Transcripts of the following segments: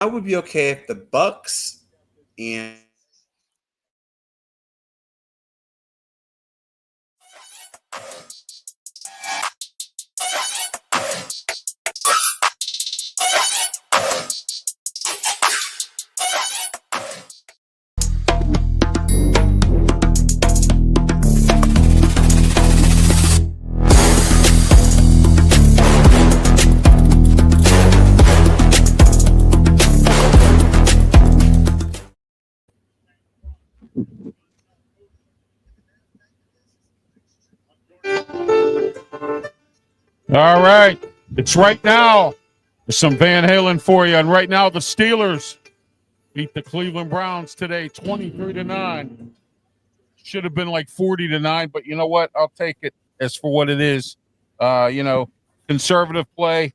I would be okay if the Bucks and All right. It's right now. There's some Van Halen for you. And right now, the Steelers beat the Cleveland Browns today, 23-9. Should have been like 40-9, but you know what? I'll take it as for what it is. Conservative play,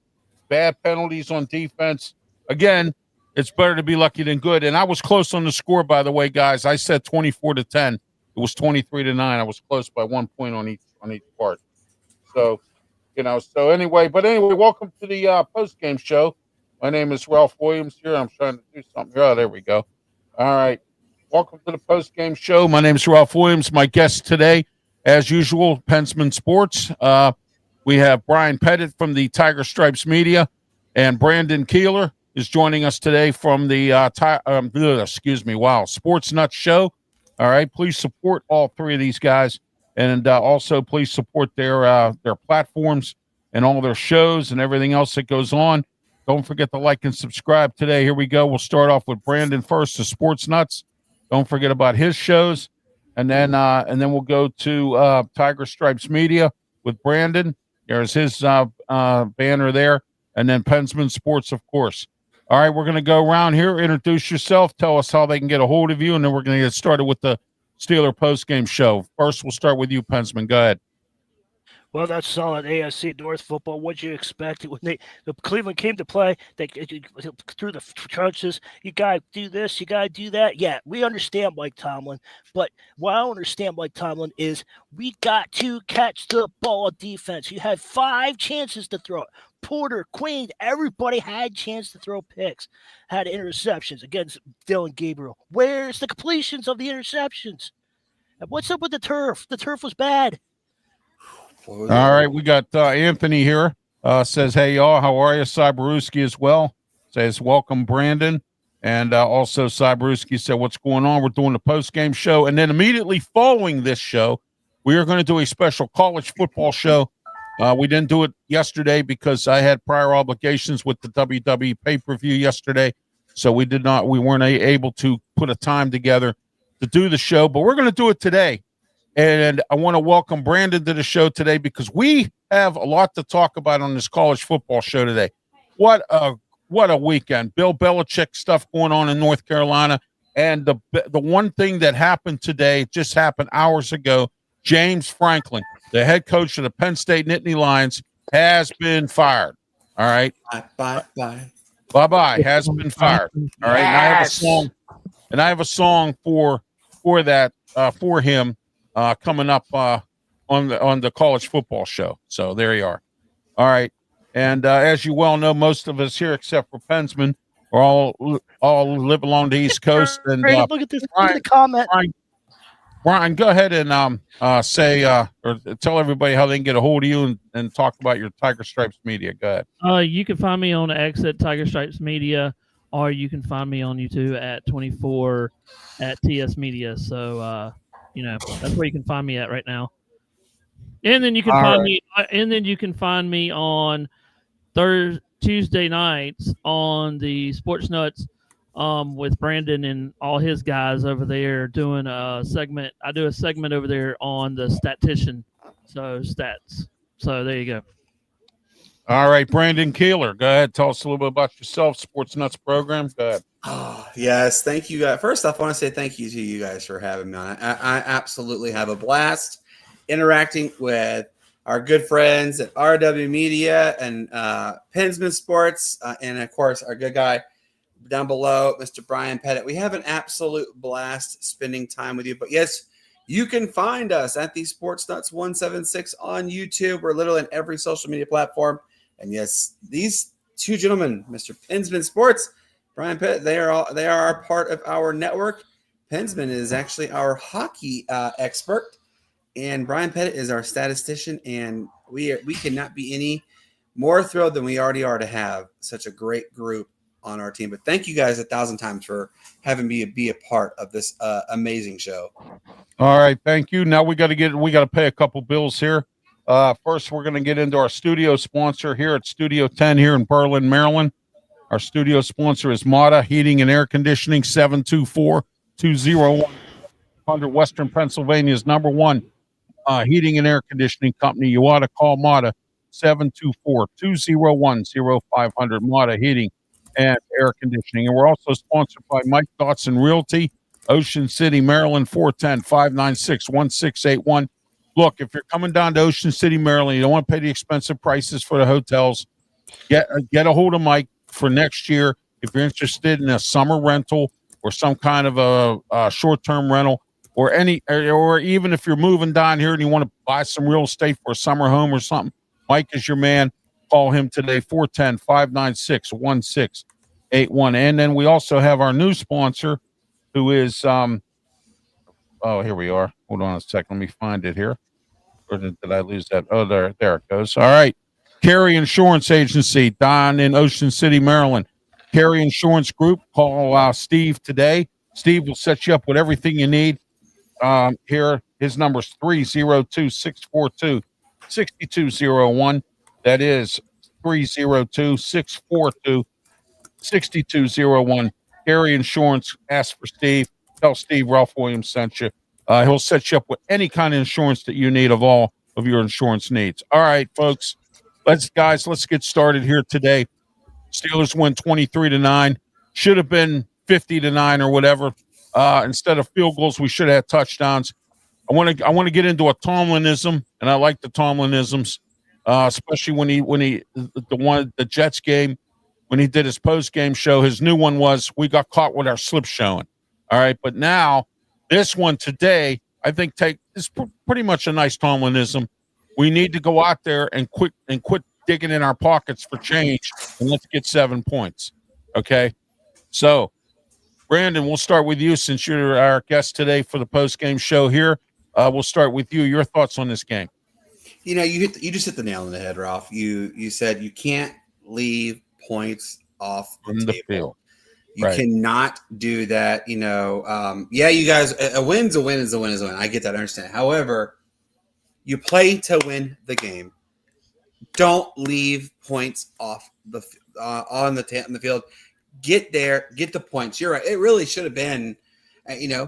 bad penalties on defense. Again, it's better to be lucky than good. And I was close on the score, by the way, guys. I said 24-10. It was 23-9. I was close by 1 point on each part. So, anyway, welcome to the post-game show. My name is Ralph Williams here. I'm trying to do something here. Oh, there we go. All right. Welcome to the post-game show. My name is Ralph Williams. My guest today, as usual, Pensman Sports. We have BRYAN Pettit from the Tiger Stripes Media, and Brandon Keeler is joining us today from the Sports NUTZ show. All right. Please support all three of these guys. And also, please support their platforms and all their shows and everything else that goes on. Don't forget to like and subscribe today. Here we go. We'll start off with Brandon first, the Sports NUTZ. Don't forget about his shows, and then we'll go to Tiger Stripes Media with Brandon. There's his banner there, and then Pensman Sports, of course. All right, we're going to go around here. Introduce yourself. Tell us how they can get a hold of you, and then we're going to get started with the Steeler post-game show. First, we'll start with you, Pensman. Go ahead. Well, that's solid AFC North football. What'd you expect when the Cleveland came to play? They through the trenches. You gotta do this. You gotta do that. Yeah, we understand Mike Tomlin, but what I don't understand Mike Tomlin is we got to catch the ball defense. You had 5 chances to throw it. Porter, Queen, everybody had a chance to throw picks, had interceptions against Dylan Gabriel. Where's the completions of the interceptions? And what's up with the turf? The turf was bad. All right, we got Anthony here. Says, hey, y'all, how are you? Cyberuski as well. Says, welcome, Brandon. And also Cyberuski said, what's going on? We're doing the post-game show. And then immediately following this show, we are going to do a special college football show. We didn't do it yesterday because I had prior obligations with the WWE pay-per-view yesterday. So we weren't able to put a time together to do the show, but we're going to do it today. And I want to welcome Brandon to the show today because we have a lot to talk about on this college football show today. What a weekend. Bill Belichick stuff going on in North Carolina. And the one thing that happened today, just happened hours ago, James Franklin, the head coach of the Penn State Nittany Lions, has been fired. All right. Bye-bye. Has been fired. All right. Yes. And I have a song for that for him coming up on the college football show. So there you are. All right. And as you well know, most of us here, except for Pensman, are all live along the East Coast. And look at this. Look at the comment. Brian, go ahead and say or tell everybody how they can get a hold of you and talk about your Tiger Stripes Media. Go ahead. You can find me on X at Tiger Stripes Media, or you can find me on YouTube at 24 at TS Media. So that's where you can find me at right now. And then you can find me. And then you can find me on Tuesday nights on the Sports NUTZ with Brandon and all his guys over there doing a segment. I do a segment over there on the statistician, so stats. So there you go. All right, Brandon Keeler, go ahead. Tell us a little bit about yourself, Sports NUTZ program. Go ahead. Oh, yes, thank you guys. First off, I want to say thank you to you guys for having me on. I absolutely have a blast interacting with our good friends at RW Media and Pensman Sports, and of course our good guy down below, Mr. BRYAN Pettit. We have an absolute blast spending time with you. But yes, you can find us at the Sports NUTZ 176 on YouTube. We're literally on every social media platform. And yes, these two gentlemen, Mr. Pensman Sports Brian Pettit, they are a part of our network. Pensman is actually our hockey expert, and Brian Pettit is our statistician. And we cannot be any more thrilled than we already are to have such a great group on our team. But thank you guys 1,000 times for having me be a part of this amazing show. All right, thank you. Now we got to pay a couple bills here. First, we're going to get into our studio sponsor here at Studio 10 here in Berlin, Maryland. Our studio sponsor is Mata Heating and Air Conditioning, 724-201 Western Pennsylvania's #1 heating and air conditioning company. You ought to call Mata, 724-201-0500, Mata Heating and Air Conditioning. And we're also sponsored by Mike Dotson Realty, Ocean City, Maryland, 410-596-1681. Look, if you're coming down to Ocean City, Maryland, you don't want to pay the expensive prices for the hotels, get a hold of Mike for next year. If you're interested in a summer rental or some kind of a short-term rental, or even if you're moving down here and you want to buy some real estate for a summer home or something, Mike is your man. Call him today, 410-596-1681. And then we also have our new sponsor, who is here we are. Hold on a second. Let me find it here. Or did I lose that? Oh, there it goes. All right. Carey Insurance Agency down in Ocean City, Maryland. Carey Insurance Group. Call Steve today. Steve will set you up with everything you need. Here, his number is 302-642-6201. That is 302-642-6201. Carey Insurance. Ask for Steve. Tell Steve Ralph Williams sent you. He'll set you up with any kind of insurance that you need of all of your insurance needs. All right, folks. Let's get started here today. Steelers win 23-9. Should have been 50-9 or whatever. Instead of field goals, we should have had touchdowns. I want to get into a Tomlinism, and I like the Tomlinisms, especially when the Jets game, when he did his post-game show. His new one was, "We got caught with our slip showing." All right, but now this one today, I think is pretty much a nice Tomlinism. We need to go out there and quit digging in our pockets for change, and let's get 7 points. Okay, so Brandon, we'll start with you since you're our guest today for the post-game show here. We'll start with you. Your thoughts on this game? You just hit the nail on the head, Ralph. You said you can't leave points off the field. You cannot do that. You guys, a win's a win is a win is a win. I get that. I understand. However, you play to win the game. Don't leave points off on the field. Get there, get the points. You're right. It really should have been,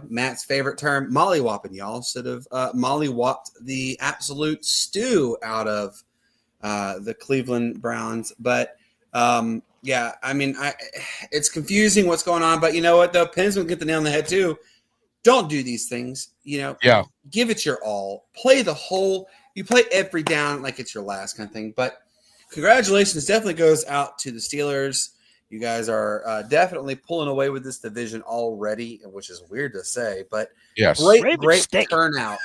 Matt's favorite term, mollywopping. Y'all should have mollywopped the absolute stew out of the Cleveland Browns. But it's confusing what's going on. But you know what, though? Pens will get the nail on the head too. Don't do these things. Give it your all. You play every down like it's your last kind of thing. But congratulations definitely goes out to the Steelers. You guys are definitely pulling away with this division already, which is weird to say, but yes, great turnout.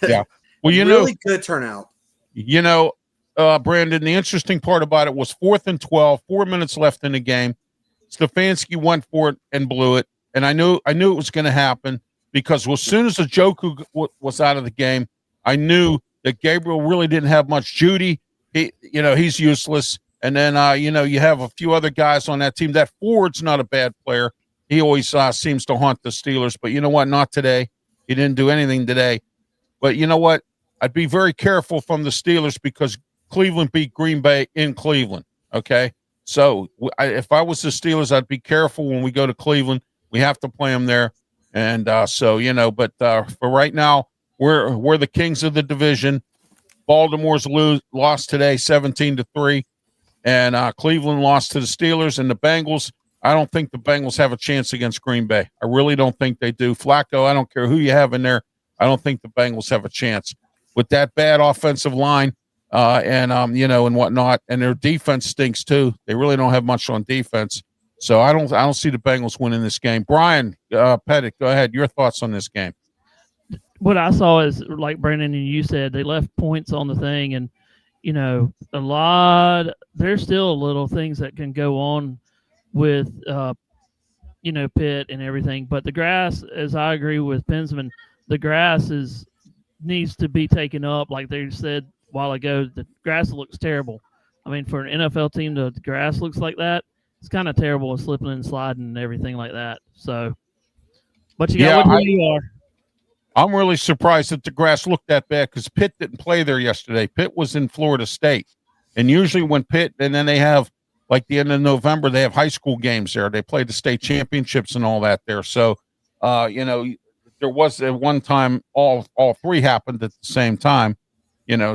Yeah. Well, really good turnout. Brandon, the interesting part about it was 4th and 12, 4 minutes left in the game. Stefanski went for it and blew it. And I knew it was going to happen because as soon as Njoku was out of the game, I knew that Gabriel really didn't have much. Judy, he's useless. And then, you have a few other guys on that team. That Ford's not a bad player. He always seems to haunt the Steelers. But you know what? Not today. He didn't do anything today. But you know what? I'd be very careful from the Steelers because Cleveland beat Green Bay in Cleveland, okay? So if I was the Steelers, I'd be careful when we go to Cleveland. We have to play them there. And but for right now, we're the kings of the division. Baltimore's lost today 17-3. And Cleveland lost to the Steelers. And the Bengals, I don't think the Bengals have a chance against Green Bay. I really don't think they do. Flacco, I don't care who you have in there. I don't think the Bengals have a chance. With that bad offensive line and whatnot, and their defense stinks too. They really don't have much on defense. So I don't see the Bengals winning this game. Brian Pettit, go ahead. Your thoughts on this game? What I saw is, like Brandon and you said, they left points on the thing, and there's still little things that can go on with Pitt and everything. But the grass, as I agree with Pensman, the grass needs to be taken up. Like they said a while ago, the grass looks terrible. I mean, for an NFL team, the grass looks like that. It's kind of terrible with slipping and sliding and everything like that. So, but you got what you are. I'm really surprised that the grass looked that bad because Pitt didn't play there yesterday. Pitt was in Florida State. And usually when Pitt, and then they have, like the end of November, they have high school games there. They play the state championships and all that there. So, there was at one time all three happened at the same time,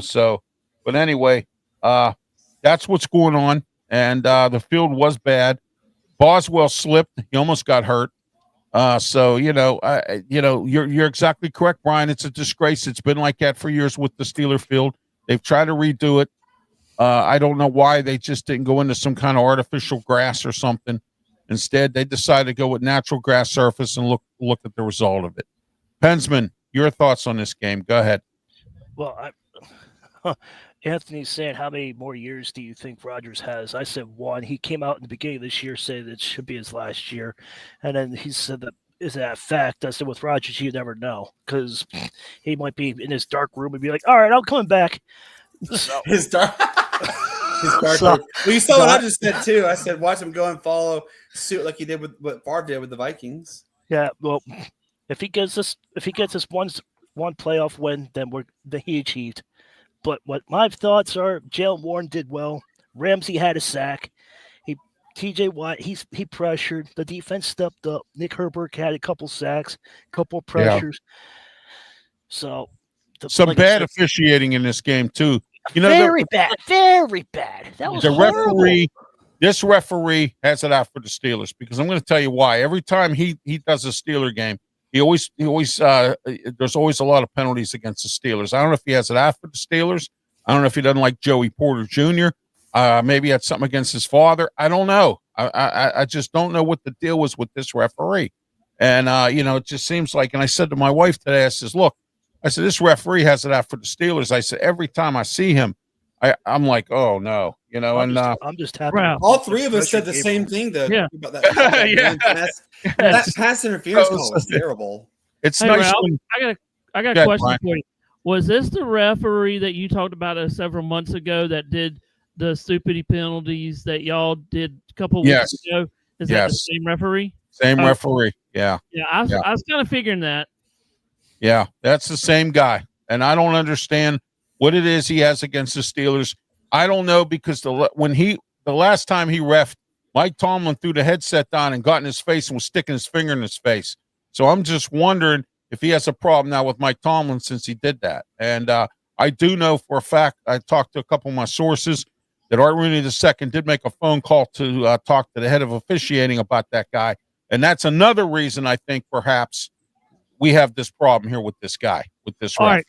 so, but anyway, that's what's going on. And the field was bad. Boswell slipped. He almost got hurt. So, you're exactly correct, Brian. It's a disgrace. It's been like that for years with the Steeler field. They've tried to redo it. I don't know why they just didn't go into some kind of artificial grass or something. Instead, they decided to go with natural grass surface and look at the result of it. Pensman, your thoughts on this game? Go ahead. Well, Anthony's saying, how many more years do you think Rodgers has? I said 1. He came out in the beginning of this year saying it should be his last year. And then he said that is that fact. I said with Rodgers, you never know because he might be in his dark room and be like, all right, I'm coming back. So. His dark room. Well, you saw what I just said too. I said, watch him go and follow suit like he did with what Favre did with the Vikings. Yeah, well, if he gets this one playoff win, then he achieved. But what my thoughts are, Jalen Warren did well. Ramsey had a sack. TJ Watt, he pressured. The defense stepped up. Nick Herbert had a couple sacks, couple pressures. Yeah. So some bad officiating in this game too. Very bad. That was horrible. This referee has it out for the Steelers because I'm going to tell you why. Every time he does a Steeler game, he always there's always a lot of penalties against the Steelers. I don't know if he has it out for the Steelers. I don't know if he doesn't like Joey Porter Jr. Maybe he had something against his father. I don't know. I just don't know what the deal was with this referee. And it just seems like. And I said to my wife today, I says, look. I said, this referee has it out for the Steelers. I said, every time I see him, I'm like, oh, no. I'm just happy. Wow. All three of us said the same thing, though. Yeah. About that, that pass interference call was terrible. It's nice. I got a question for you. Was this the referee that you talked about several months ago that did the stupidity penalties that y'all did a couple of weeks ago? Is that the same referee? Same referee. Yeah. Yeah, I was kind of figuring that. Yeah, that's the same guy. And I don't understand what it is he has against the Steelers. I don't know because the last time he reffed, Mike Tomlin threw the headset down and got in his face and was sticking his finger in his face. So I'm just wondering if he has a problem now with Mike Tomlin since he did that. And I do know for a fact, I talked to a couple of my sources, that Art Rooney II did make a phone call to talk to the head of officiating about that guy. And that's another reason I think perhaps we have this problem here with this guy, with this ref. All right.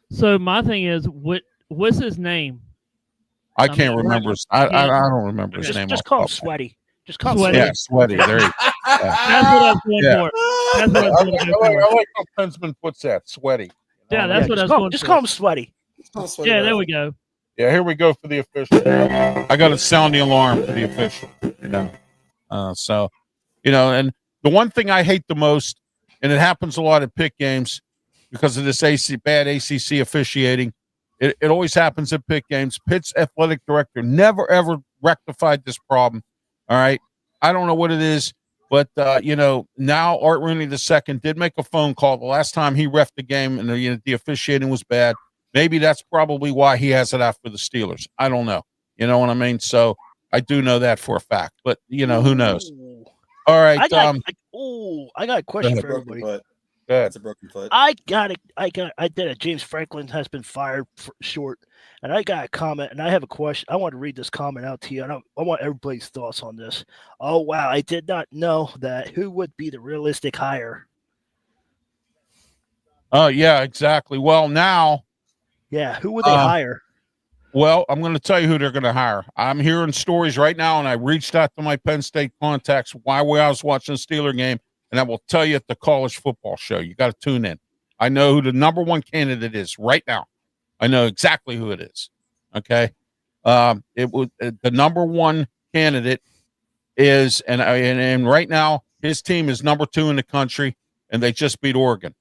So my thing is, what's his name? I can't remember. I don't remember his name. Just call him Sweaty. Just call him Sweaty. Yeah, Sweaty. There you go. That's what I was going for. That's what I was going for. I like how Pensman puts that, Sweaty. Yeah, that's what I was going for. Just call him Sweaty. Yeah, there we go. Yeah, here we go for the official. I got to sound the alarm for the official. And the one thing I hate the most, and it happens a lot at Pitt games because of this bad ACC officiating. It always happens at Pitt games. Pitt's athletic director never, ever rectified this problem. All right. I don't know what it is, but, now Art Rooney II did make a phone call the last time he reffed the game and the officiating was bad. Maybe that's probably why he has it out for the Steelers. I don't know. You know what I mean? So I do know that for a fact, but, who knows? All right. I got a question for everybody. That's a broken foot. I did it. James Franklin has been fired for short, and I got a comment, and I have a question. I want to read this comment out to you, and I want everybody's thoughts on this. Oh, wow. I did not know that. Who would be the realistic hire? Oh, yeah, exactly. Well, now. Yeah, who would they hire? Well, I'm going to tell you who they're going to hire. I'm hearing stories right now, and I reached out to my Penn State contacts while I was watching the Steeler game, and I will tell you at the college football show. You got to tune in. I know who the number one candidate is right now. I know exactly who it is. Okay, it was the number one candidate is, and right now his team is number 2 in the country, and they just beat Oregon.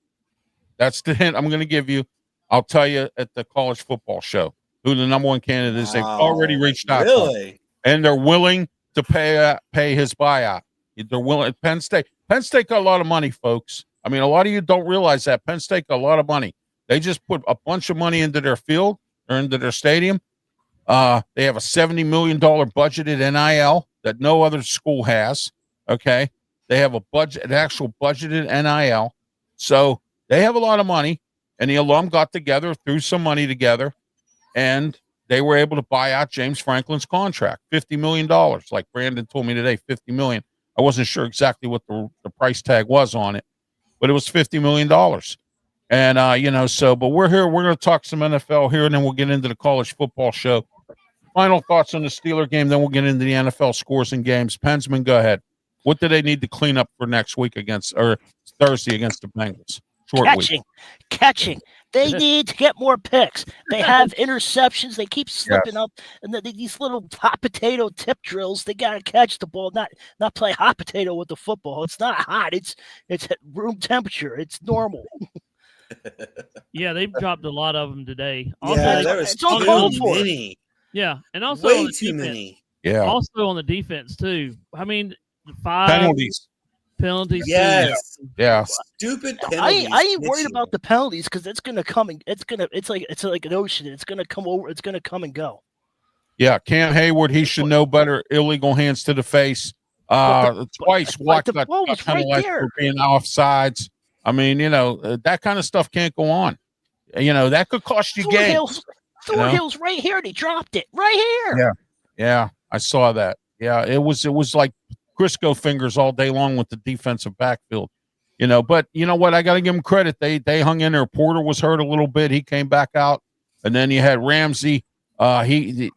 That's the hint I'm going to give you. I'll tell you at the college football show who the number 1 candidate is. They've already reached out to him, and they're willing to pay his buyout. They're willing. Penn State got a lot of money, folks. I mean, a lot of you don't realize that Penn State got a lot of money. They just put a bunch of money into their field or into their stadium. They have a $70 million budgeted NIL that no other school has. Okay. They have an actual budgeted NIL. So they have a lot of money, and the alum got together, threw some money together, and they were able to buy out James Franklin's contract, $50 million. Like Brandon told me today, $50 million. I wasn't sure exactly what the price tag was on it, but it was $50 million. And, but we're here. We're going to talk some NFL here, and then we'll get into the college football show. Final thoughts on the Steeler game, then we'll get into the NFL scores and games. Pensman, go ahead. What do they need to clean up for next week or Thursday against the Bengals? Catching. They need to get more picks. They have interceptions. They keep slipping up, and these little hot potato tip drills. They got to catch the ball, not play hot potato with the football. It's not hot. It's at room temperature. It's normal. Yeah, they've dropped a lot of them today. Also, there was too many. Yeah, and also way too many. Yeah. Also on the defense too. I mean, 5 penalties. Yes. Yeah. Stupid penalties. I ain't worried about the penalties because it's gonna come and it's like an ocean. It's gonna come over. It's gonna come and go. Yeah, Cam Hayward, he should know better. Illegal hands to the face. Twice watched that penalized for being offsides. I mean, that kind of stuff can't go on. That could cost you games. Thornhill's right here, and he dropped it right here. Yeah, I saw that. Yeah, it was like Crisco fingers all day long with the defensive backfield. But you know what? I got to give them credit. They hung in there. Porter was hurt a little bit. He came back out, and then you had Ramsey. He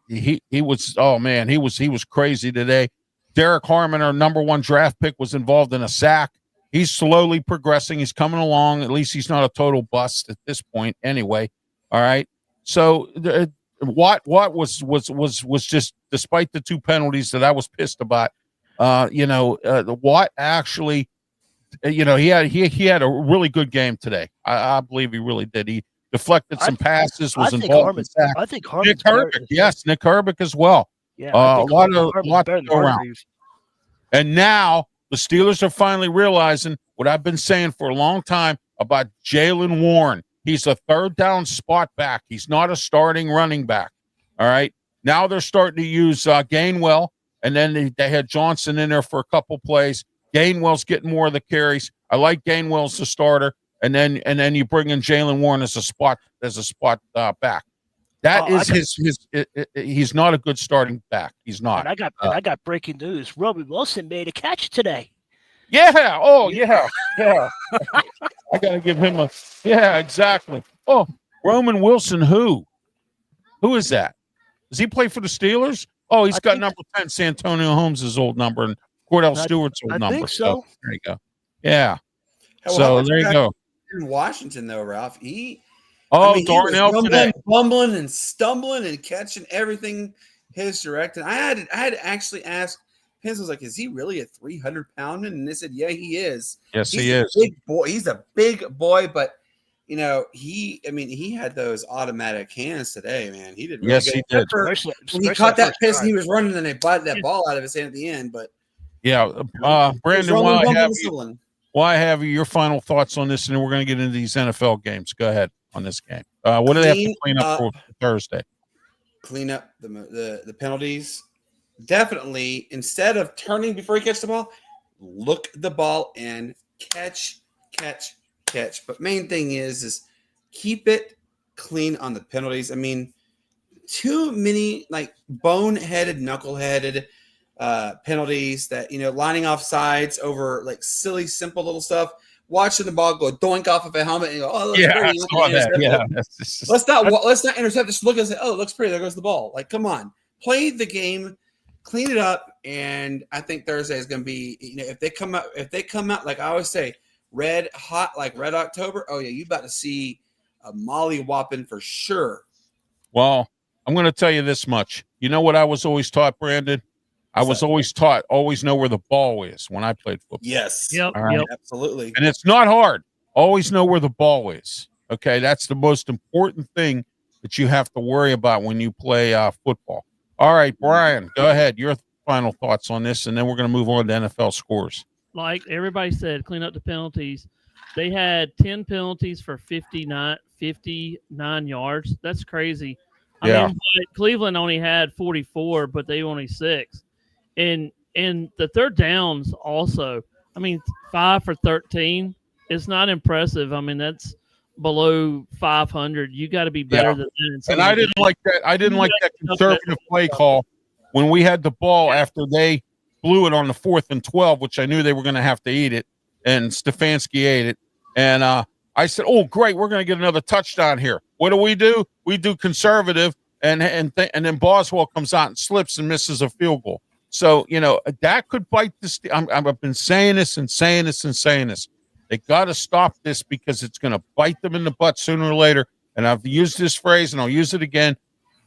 was, oh man, he was crazy today. Derek Harmon, our number 1 draft pick, was involved in a sack. He's slowly progressing. He's coming along. At least he's not a total bust at this point, anyway. All right. So Watt was just, despite the 2 penalties that I was pissed about, Watt actually, he had a really good game today. I believe he really did. He deflected some passes, was involved in sack. I think Harmon's Nick Herbig, yes, Nick Herbig as well. Yeah, a lot to go around. And now the Steelers are finally realizing what I've been saying for a long time about Jaylen Warren. He's a 3rd down spot back. He's not a starting running back. All right. Now they're starting to use Gainwell, and then they had Johnson in there for a couple plays. Gainwell's getting more of the carries. I like Gainwell as the starter, and then you bring in Jaylen Warren as a spot back. That is he's not a good starting back. He's not. And I got breaking news. Roby Wilson made a catch today. Yeah. Oh, yeah. I got to give him exactly. Oh, Roman Wilson, who is that? Does he play for the Steelers? Oh, he's got number 10, Santonio Holmes' old number, and Cordell Stewart's old number. I think so. There you go. Yeah. So there you go. In Washington, though, Ralph, Darnell today, bumbling and stumbling and catching everything his direct. And I had to actually ask. Pence was like, "Is he really a 300-pound man?" And they said, "Yeah, he is. Yes, he is. Big boy. He's a big boy, but he had those automatic hands today, man. He did. Really yes, he did. When he caught that piss, he was running, and they bought that ball out of his hand at the end. But yeah, Brandon, while I have you, your final thoughts on this, and then we're going to get into these NFL games. Go ahead on this game. What do they have to clean up for Thursday? Clean up the penalties. Definitely, instead of turning before you catch the ball, look the ball and catch. But main thing is keep it clean on the penalties. I mean, too many boneheaded, knuckleheaded penalties that, lining off sides over silly, simple little stuff. Watching the ball go doink off of a helmet and go, oh, looks pretty. I saw that. Yeah. Let's not intercept. Just look and say, oh, it looks pretty. There goes the ball. Come on, play the game, clean it up, and I think Thursday is going to be. If they come out like I always say, red hot like Red October. Oh yeah, you about to see a molly whopping for sure. Well, I'm going to tell you this much. You know what I was always taught, Brandon? I was always taught, always know where the ball is when I played football. Yes. Yep. All right. Yep. Absolutely. And it's not hard. Always know where the ball is. Okay. That's the most important thing that you have to worry about when you play football. All right, Brian, go ahead. Your final thoughts on this, and then we're going to move on to NFL scores. Like everybody said, clean up the penalties. They had 10 penalties for 59 yards. That's crazy. I mean, but Cleveland only had 44, but they only 6. And the third downs also, I mean, 5 for 13 is not impressive. I mean, that's below 500. You got to be better than that. And I didn't like that. I didn't like that conservative play call when we had the ball after they blew it on the 4th and 12, which I knew they were going to have to eat it, and Stefanski ate it. And I said, "Oh, great, we're going to get another touchdown here." What do? We do conservative, and then Boswell comes out and slips and misses a field goal. So that could bite this. I've been saying this and saying this and saying this. They got to stop this because it's going to bite them in the butt sooner or later. And I've used this phrase, and I'll use it again.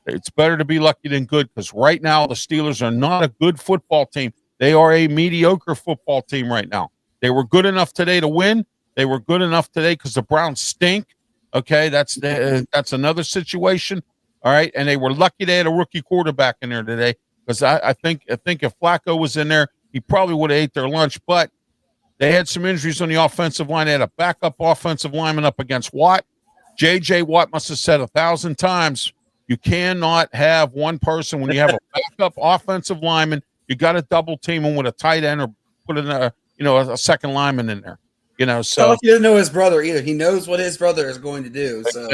It's better to be lucky than good, because right now the Steelers are not a good football team. They are a mediocre football team right now. They were good enough today to win. They were good enough today because the Browns stink. Okay, that's another situation. All right, and they were lucky they had a rookie quarterback in there today, because I think if Flacco was in there, he probably would have ate their lunch. But they had some injuries on the offensive line. They had a backup offensive lineman up against Watt. J.J. Watt must have said 1,000 times, you cannot have one person when you have a backup offensive lineman. You got to double team him with a tight end, or put in a second lineman in there. So he doesn't know his brother either. He knows what his brother is going to do. So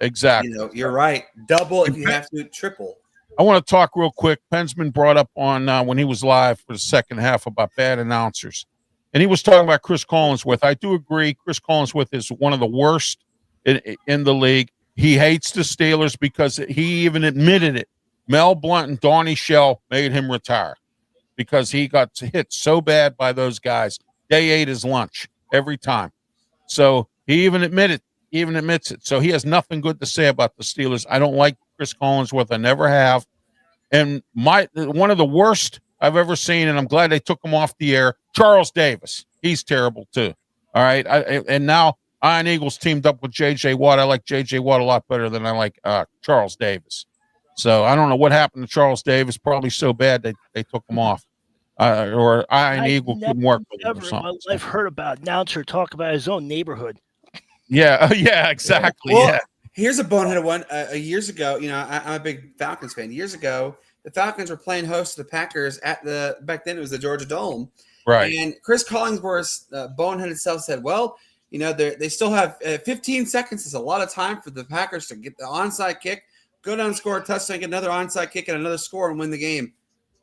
exactly. You're right. Double if you have to, triple. I want to talk real quick. Pensman brought up on when he was live for the second half about bad announcers, and he was talking about Chris Collinsworth. I do agree. Chris Collinsworth is one of the worst in the league. He hates the Steelers because he even admitted it. Mel Blount and Donnie Shell made him retire because he got hit so bad by those guys. They ate his lunch every time. So he even admits it. So he has nothing good to say about the Steelers. I don't like Chris Collinsworth. I never have. And one of the worst I've ever seen, and I'm glad they took him off the air, Charles Davis. He's terrible too. All right. And now Iron Eagles teamed up with J.J. Watt. I like J.J. Watt a lot better than I like Charles Davis. So I don't know what happened to Charles Davis. Probably so bad they took him off. Or Iron Eagle couldn't work with him or something. I've heard about announcer talk about his own neighborhood. Yeah, exactly. Well, here's a boneheaded one. Years ago, I'm a big Falcons fan. Years ago, the Falcons were playing host to the Packers back then it was the Georgia Dome. Right. And Chris Collinsworth's boneheaded self said, well, they still have 15 seconds is a lot of time for the Packers to get the onside kick, go down, score a touchdown, get another onside kick and another score and win the game.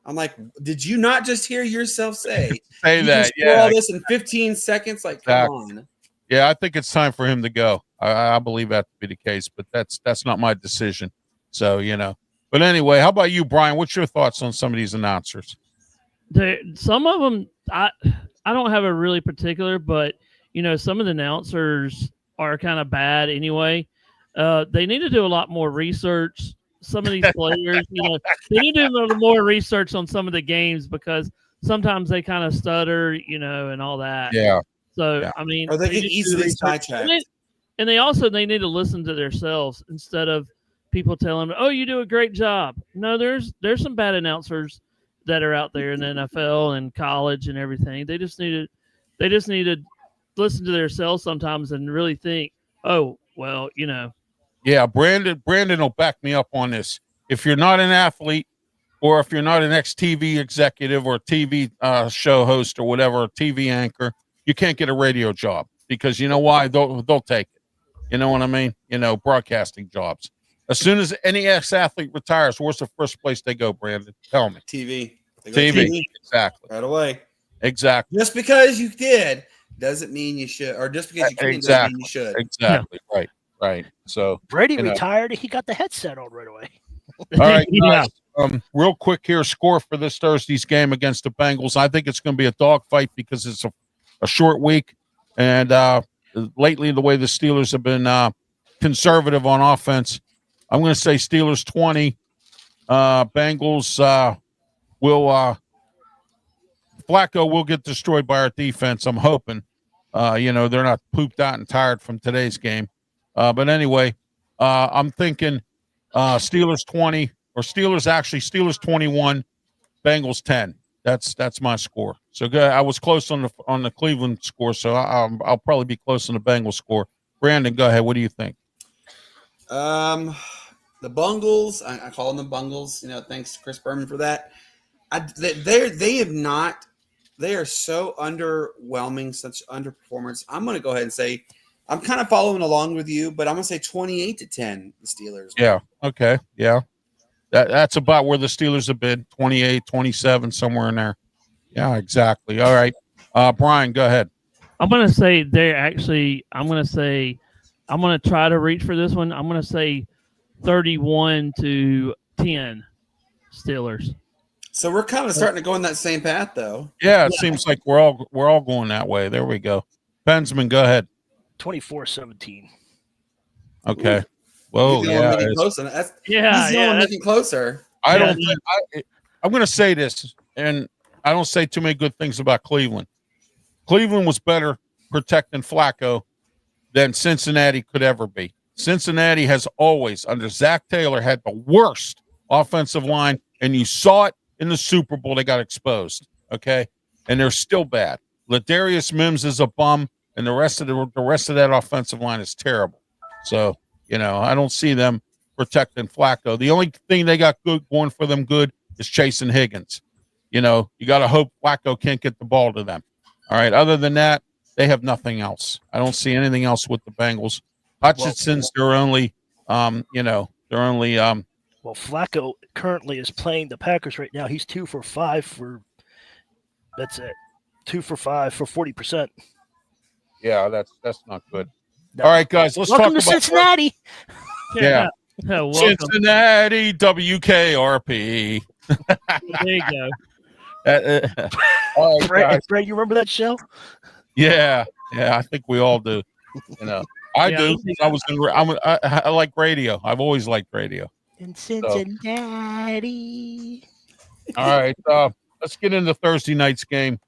I'm like, did you not just hear yourself say that? All this in 15 seconds? Like, come on. Yeah, I think it's time for him to go. I believe that to be the case, but that's not my decision. So, But anyway, how about you, Brian? What's your thoughts on some of these announcers? Some of them, I don't have a really particular, but, some of the announcers are kind of bad anyway. They need to do a lot more research. Some of these players, they need to do a little more research on some of the games because sometimes they kind of stutter, and all that. Yeah. So, I mean, or they get easily sidetracked. And they need to listen to themselves instead of people telling them, "Oh, you do a great job." No, there's some bad announcers that are out there in the NFL and college and everything. They just need to listen to themselves sometimes and really think, "Oh, well, Yeah, Brandon will back me up on this. If you're not an athlete, or if you're not an ex-TV executive or TV show host or whatever, a TV anchor, you can't get a radio job because you know why? They'll take it. You know what I mean? Broadcasting jobs. As soon as any ex-athlete retires, where's the first place they go, Brandon? Tell me. TV. TV. Exactly. Right away. Exactly. Just because you did doesn't mean you should, or just because you can doesn't mean you should. Exactly. Yeah. Right. So Brady retired. He got the headset on right away. All right, guys. Real quick here, score for this Thursday's game against the Bengals. I think it's going to be a dogfight because it's a short week, and lately the way the Steelers have been conservative on offense, I'm going to say Steelers 20, Bengals Flacco will get destroyed by our defense. I'm hoping. They're not pooped out and tired from today's game. But anyway, I'm thinking Steelers 20 or Steelers 21, Bengals 10. That's my score. So good. I was close on the Cleveland score, so I'll probably be close on the Bengals score. Brandon, go ahead. What do you think? The Bungles, I call them the Bungles. Thanks to Chris Berman for that. They are so underwhelming, such underperformance. I'm going to go ahead and say I'm kind of following along with you, but I'm going to say 28-10, the Steelers. Yeah. Okay. Yeah. That's about where the Steelers have been, 28, 27, somewhere in there. Yeah, exactly. All right. Brian, go ahead. I'm going to say I'm going to try to reach for this one. I'm going to say 31-10 Steelers. So we're kind of starting to go in that same path, though. Yeah, it seems like we're all going that way. There we go. Bensman, go ahead. 24-17. Okay. Whoa, yeah. He's making closer. I'm going to say this, and I don't say too many good things about Cleveland. Cleveland was better protecting Flacco than Cincinnati could ever be. Cincinnati has always, under Zach Taylor, had the worst offensive line, and you saw it in the Super Bowl. They got exposed, okay? And they're still bad. Ladarius Mims is a bum, and the rest of that offensive line is terrible. So, I don't see them protecting Flacco. The only thing they got good going for them good is Chasing Higgins. You got to hope Flacco can't get the ball to them. All right. Other than that, they have nothing else. I don't see anything else with the Bengals. Hutchinson's their only, Well, Flacco currently is playing the Packers right now. He's 2 for 5 for. That's it. 2 for 5 for 40%. Yeah, that's not good. No. All right, guys, let's talk about Cincinnati. Yeah. Cincinnati, WKRP. There you go. All right, Fred, you remember that show? Yeah, I think we all do. I do. I like radio. I've always liked radio. In Cincinnati. So. All right, let's get into Thursday night's game.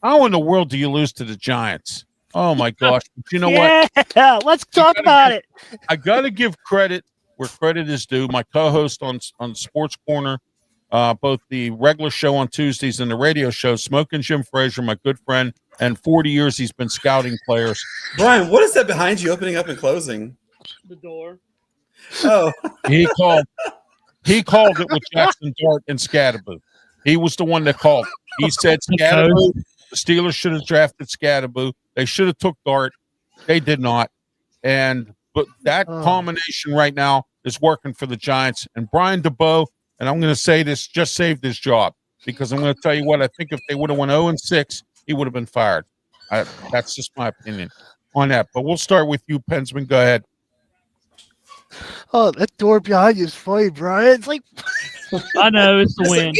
How in the world do you lose to the Giants? Oh my gosh! But you know what? Yeah, let's talk about it. I got to give credit where credit is due. My co-host on Sports Corner, both the regular show on Tuesdays and the radio show, Smoking Jim Frazier, my good friend, and 40 years he's been scouting players. Brian, what is that behind you opening up and closing? The door. Oh. He called it with Jackson Dart and Scadaboo. He was the one that called. He said Scadaboo. The Steelers should have drafted Scadaboo. They should have took Dart. They did not. But that combination right now is working for the Giants. And Brian DeBoe, and I'm going to say this, just saved his job. Because I'm going to tell you what, I think if they would have went 0-6, he would have been fired. That's just my opinion on that. But we'll start with you, Pensman. Go ahead. Oh, that door behind you is funny, Brian. It's like I know it's the wind.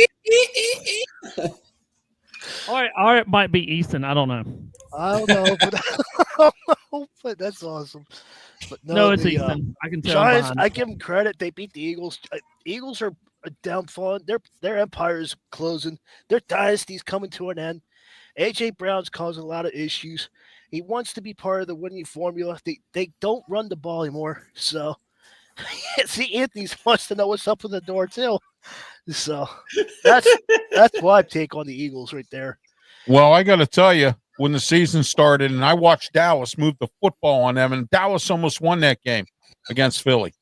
All right, it might be Easton. I don't know. I don't know, but that's awesome. But no, it's Easton. I can tell. Giants, I give them credit. They beat the Eagles. Eagles are downfalling. Their empire is closing. Their dynasty's coming to an end. A.J. Brown's causing a lot of issues. He wants to be part of the winning formula. They don't run the ball anymore. So, see, Anthony wants to know what's up with the door too. So that's my take on the Eagles right there. Well, I got to tell you, when the season started, and I watched Dallas move the football on them, and Dallas almost won that game against Philly.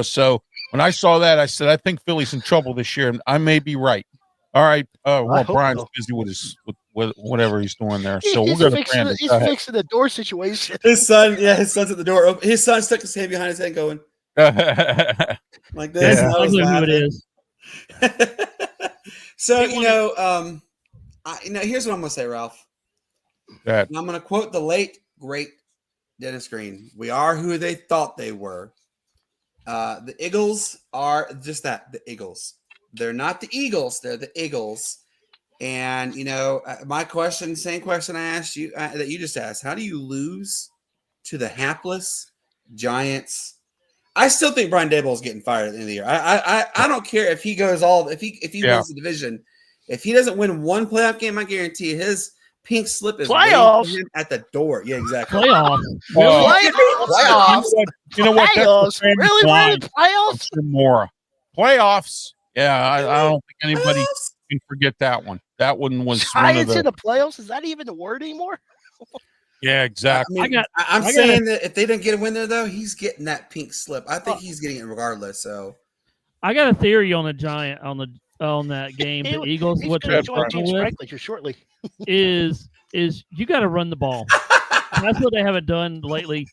So when I saw that, I said, I think Philly's in trouble this year, and I may be right. All right. Well, Brian's busy with whatever he's doing there. So we'll go to Brandon. He's fixing the door situation. His son's at the door. His son stuck his hand behind his head going like this. Yeah. I know who it is. So, here's what I'm going to say, Ralph. I'm going to quote the late, great Dennis Green. We are who they thought they were. The Eagles are just that, the Eagles. They're not the Eagles. They're the Eagles. And, my question, same question I asked you that you just asked. How do you lose to the hapless Giants? I still think Brian Daboll is getting fired at the end of the year. I don't care if he goes all if he wins the division. If he doesn't win one playoff game, I guarantee his pink slip is waiting for him at the door. Yeah, exactly. Playoffs. Playoffs. You know what? Playoffs. Really? Playoffs? Playoffs. Yeah, I don't think anybody can forget that one. That one was Giants in the playoffs. Is that even the word anymore? Yeah, exactly. I mean, I'm saying that if they didn't get a win there, though, he's getting that pink slip. I think he's getting it regardless. So I got a theory on the Giant on that game. The Eagles, what they're shortly is you got to run the ball. That's what they haven't done lately.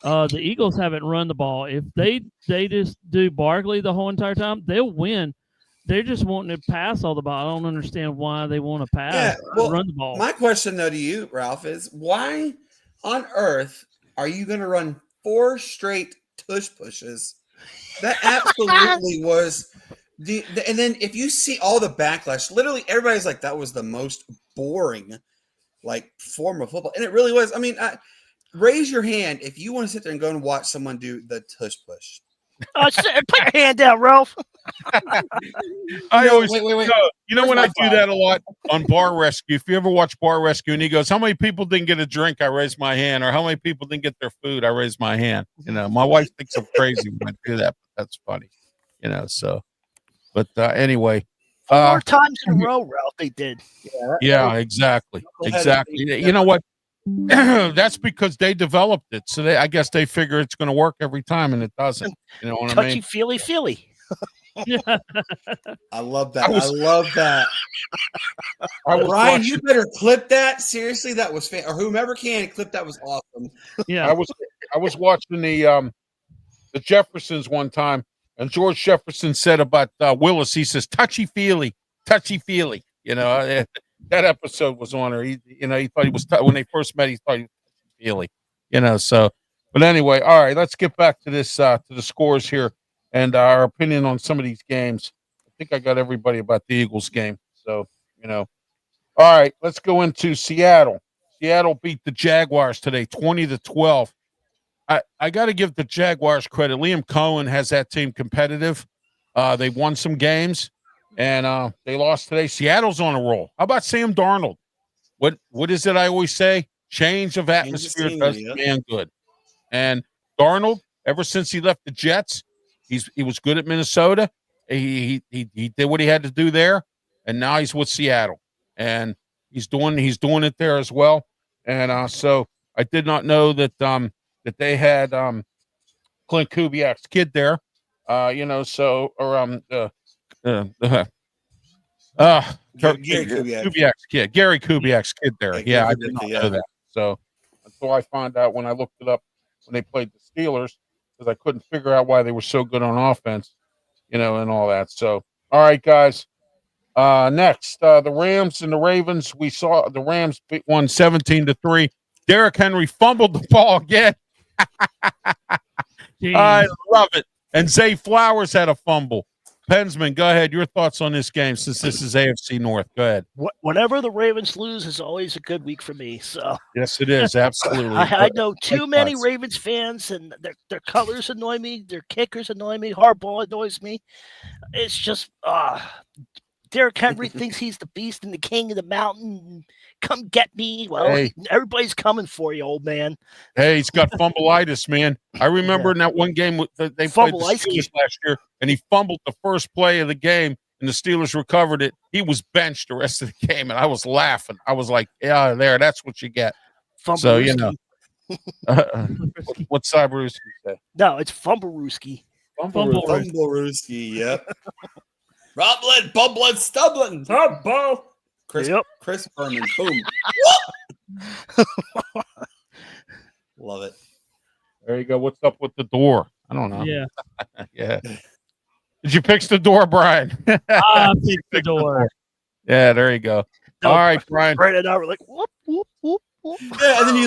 The Eagles haven't run the ball. If they just do Barkley the whole entire time, they'll win. They're just wanting to pass all the ball. I don't understand why they want to pass run the ball. My question, though, to you, Ralph, is why on earth are you going to run 4 straight tush pushes? That absolutely was and then if you see all the backlash, literally everybody's like, that was the most boring form of football. And it really was. I mean, raise your hand if you want to sit there and go and watch someone do the tush push. Put your hand down, Ralph. I always wait. You know when I do that a lot on Bar Rescue. If you ever watch Bar Rescue and he goes, "How many people didn't get a drink?" I raise my hand, or "How many people didn't get their food?" I raise my hand. You know, my wife thinks I'm crazy when I do that, but that's funny. You know, so. But anyway, 4 times in a row, Ralph. They did. Yeah, exactly. You know what? That's because they developed it, so I guess they figure it's going to work every time, and it doesn't. You know what I mean? Touchy feely. I love that. I love that. Ryan, you better clip that. Seriously, that was or whomever can clip that was awesome. Yeah, I was watching the Jeffersons one time, and George Jefferson said about Willis. He says touchy feely. You know. That episode was on her. He thought he was when they first met. He thought he was feely, So, but anyway, all right. Let's get back to this to the scores here and our opinion on some of these games. I think I got everybody about the Eagles game. So, all right. Let's go into Seattle. Seattle beat the Jaguars today, 20-12. I got to give the Jaguars credit. Liam Cohen has that team competitive. They won some games. And they lost today. Seattle's on a roll. How about Sam Darnold? What is it I always say? Change of atmosphere does the man good. And Darnold, ever since he left the Jets, he was good at Minnesota. He did what he had to do there, and now he's with Seattle, and he's doing it there as well. And so I did not know that that they had Clint Kubiak's kid there. Gary Kubiak's kid there. Yeah, I did not know that. So until I found out when I looked it up when they played the Steelers, because I couldn't figure out why they were so good on offense, and all that. So all right, guys. Next, the Rams and the Ravens. We saw the Rams won 17-3. Derrick Henry fumbled the ball again. I love it. And Zay Flowers had a fumble. Pensman, go ahead. Your thoughts on this game since this is AFC North. Go ahead. Whenever the Ravens lose is always a good week for me. So yes, it is. Absolutely. I know too many Ravens fans, and their colors annoy me. Their kickers annoy me. Harbaugh annoys me. It's just Derrick Henry thinks he's the beast and the king of the mountain. Come get me. Well, everybody's coming for you, old man. Hey, he's got fumbleitis, man. I remember in that one game they played the Steelers last year, and he fumbled the first play of the game, and the Steelers recovered it. He was benched the rest of the game, and I was laughing. I was like, yeah, that's what you get. So, what's Cyberooski say? No, it's Fumblerooski. Fumblerooski, yep. Roblin, Bublin, Stublin, Hardball. Chris Berman, boom. Love it. There you go. What's up with the door? I don't know. Yeah. Yeah. Did you fix the door, Brian? I fixed the door. Yeah, there you go. All right, Brian. Right now we're like, whoop, whoop, whoop, whoop. Yeah, and then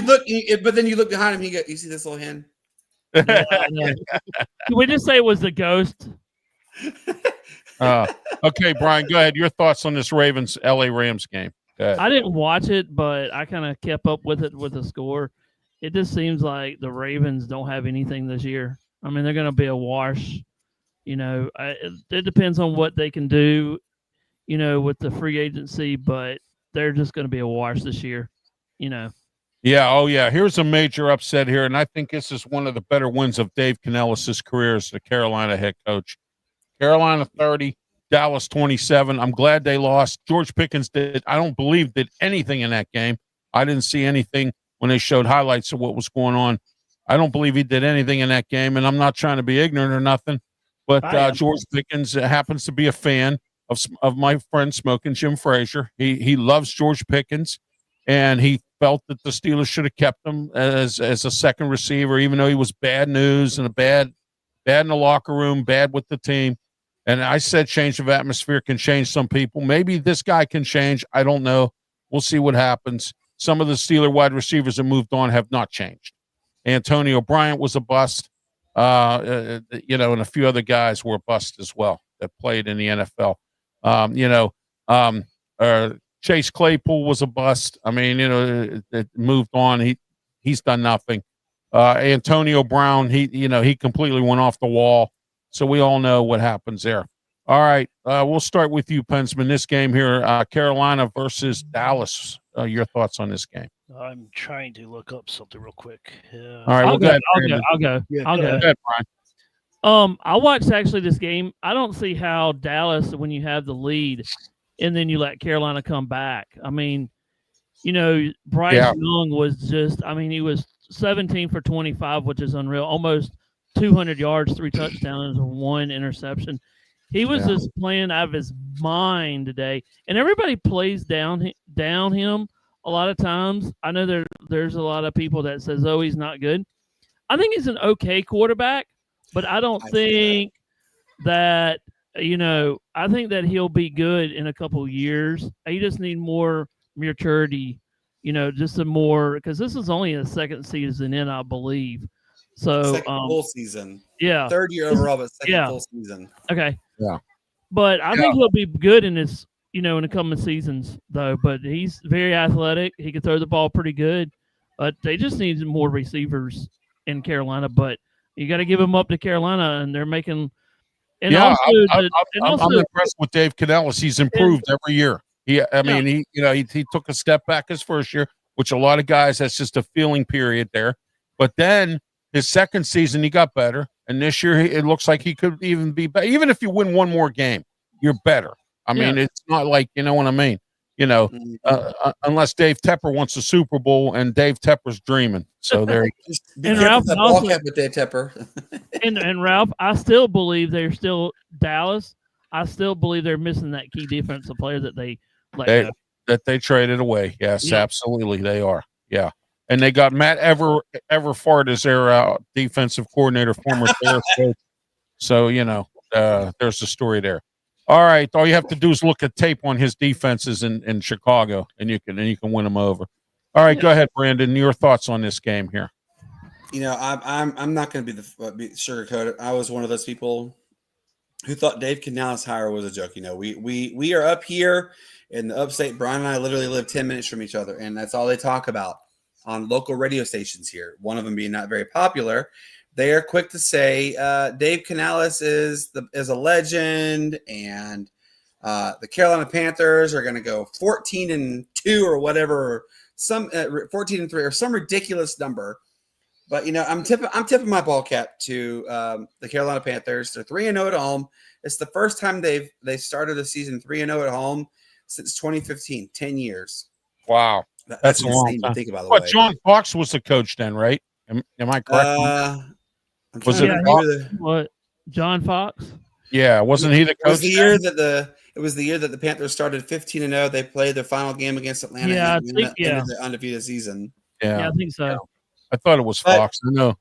you look behind him. You see this little hand? Yeah, can we just say it was the ghost? Okay, Brian, go ahead. Your thoughts on this Ravens LA Rams game? I didn't watch it, but I kind of kept up with it with the score. It just seems like the Ravens don't have anything this year. I mean, they're going to be a wash. It depends on what they can do, with the free agency, but they're just going to be a wash this year. Yeah. Oh, yeah. Here's a major upset here, and I think this is one of the better wins of Dave Canellis' career as the Carolina head coach. Carolina 30, Dallas 27. I'm glad they lost. George Pickens I don't believe, did anything in that game. I didn't see anything when they showed highlights of what was going on. I don't believe he did anything in that game, and I'm not trying to be ignorant or nothing, but George Pickens happens to be a fan of my friend Smoking Jim Frazier. He loves George Pickens, and he felt that the Steelers should have kept him as a second receiver, even though he was bad news and bad in the locker room, bad with the team. And I said change of atmosphere can change some people. Maybe this guy can change. I don't know. We'll see what happens. Some of the Steeler wide receivers that moved on have not changed. Antonio Bryant was a bust, and a few other guys were a bust as well that played in the NFL. Chase Claypool was a bust. I mean, it moved on. He's done nothing. Antonio Brown, he completely went off the wall. So we all know what happens there. All right, we'll start with you, Pensman. This game here, Carolina versus Dallas. Your thoughts on this game? I'm trying to look up something real quick. All right, I'll go. Yeah, I'll go. Go ahead, Brian. I watched actually this game. I don't see how Dallas, when you have the lead, and then you let Carolina come back. I mean, Bryce Young was just. I mean, he was 17 for 25, which is unreal. Almost 200 yards, 3 touchdowns, and 1 interception. He was just playing out of his mind today, and everybody plays down him a lot of times. I know there's a lot of people that says, "Oh, he's not good." I think he's an okay quarterback, but I don't think that I think that he'll be good in a couple of years. He just need more maturity, just some more, because this is only a second season in, I believe. So second full season. Yeah. Third year overall, but second full season. Okay. Yeah. But I think he'll be good in his, in the coming seasons, though. But he's very athletic. He can throw the ball pretty good. But they just need more receivers in Carolina. But you got to give them up to Carolina, and they're making. And I'm also impressed with Dave Canellis. He's improved every year. He took a step back his first year, which a lot of guys, that's just a feeling period there. But then his second season, he got better. And this year, it looks like he could even be better. Even if you win one more game, you're better. I mean, it's not like, you know what I mean? Unless Dave Tepper wants a Super Bowl, and Dave Tepper's dreaming. So there. And Ralph, also, with Dave Tepper. and Ralph, I still believe they're still Dallas. I still believe they're missing that key defensive player that they let go. That they traded away. Yes, absolutely, they are. Yeah. And they got Matt Everfart as their defensive coordinator, former Bears coach. So, there's the story there. All right. All you have to do is look at tape on his defenses in Chicago, and you can win them over. All right, go ahead, Brandon. Your thoughts on this game here? I'm not going to be sugarcoated. I was one of those people who thought Dave Canellis' hire was a joke. We are up here in the upstate. Brian and I literally live 10 minutes from each other, and that's all they talk about on local radio stations here. One of them being not very popular. They are quick to say Dave Canellis is a legend, and the Carolina Panthers are going to go 14-2 or whatever, some 14-3 or some ridiculous number. But I'm tipping my ball cap to the Carolina Panthers. They're 3-0 at home. It's the first time they started the season 3-0 at home since 2015. 10 years. Wow, that's a long time. To think about. But John Fox was the coach then, right? Am I correct? Was it John Fox? Yeah, wasn't he the coach? It was the year that the Panthers started 15-0. They played their final game against Atlanta. Yeah, and ended the undefeated season. Yeah, I think so. Yeah. I thought it was Fox. I know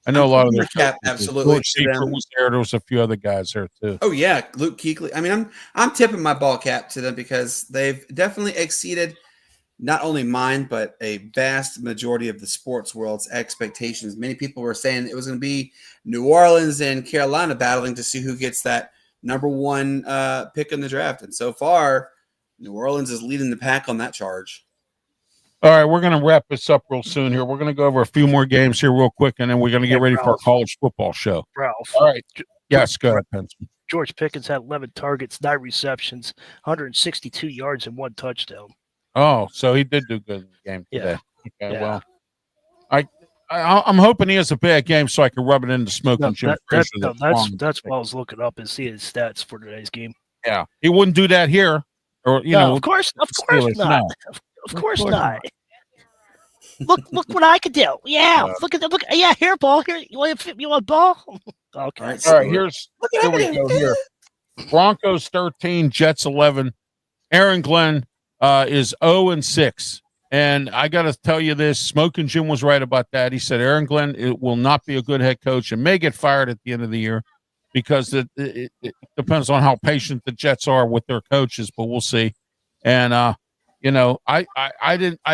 a lot of their cap. Absolutely, Seifert was there. There was a few other guys there too. Oh yeah, Luke Kuechly. I mean, I'm tipping my ball cap to them because they've definitely exceeded not only mine, but a vast majority of the sports world's expectations. Many people were saying it was going to be New Orleans and Carolina battling to see who gets that number one pick in the draft. And so far, New Orleans is leading the pack on that charge. All right, we're going to wrap this up real soon here. We're going to go over a few more games here real quick, and then we're going to get ready for our college football show. Ralph. All right. Yes, go ahead, Penson. George Pickens had 11 targets, 9 receptions, 162 yards, and 1 touchdown. Oh, so he did do good in the game today. Yeah. Okay, well, I'm hoping he has a bad game so I can rub it into Smoking Jim Frazier. That's what I was looking up and seeing his stats for today's game. Yeah, he wouldn't do that here, or of course not. Of course not. Look what I could do. Yeah, look. Yeah, here, ball. Here, you want a ball? Okay. All right. Here we go. Here, Broncos 13, Jets 11. Aaron Glenn is 0-6, and I got to tell you this: Smoking Jim was right about that. He said Aaron Glenn will not be a good head coach and may get fired at the end of the year because it depends on how patient the Jets are with their coaches, but we'll see. And I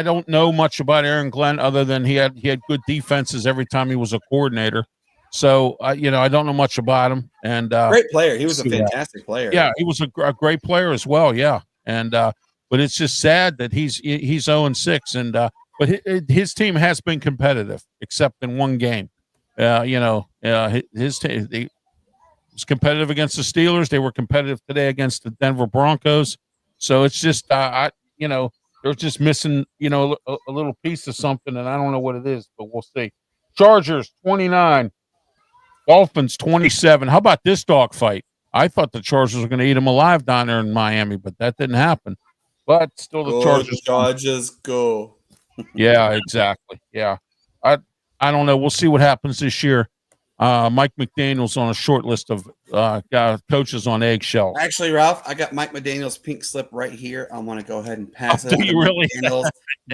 don't know much about Aaron Glenn other than he had good defenses every time he was a coordinator. So I don't know much about him. And great player. He was a fantastic player. Yeah, he was a great player as well. Yeah, and but it's just sad that he's 0-6, and but his team has been competitive except in one game. His team was competitive against the Steelers. They were competitive today against the Denver Broncos. So it's just they're just missing a little piece of something, and I don't know what it is, but we'll see. Chargers 29, Dolphins 27. How about this dogfight? I thought the Chargers were going to eat them alive down there in Miami, but that didn't happen. But still, the Chargers go. Yeah, exactly. Yeah, I don't know. We'll see what happens this year. Mike McDaniel's on a short list of coaches on eggshells. Actually, Ralph, I got Mike McDaniel's pink slip right here. I want to go ahead and pass it. Do you really?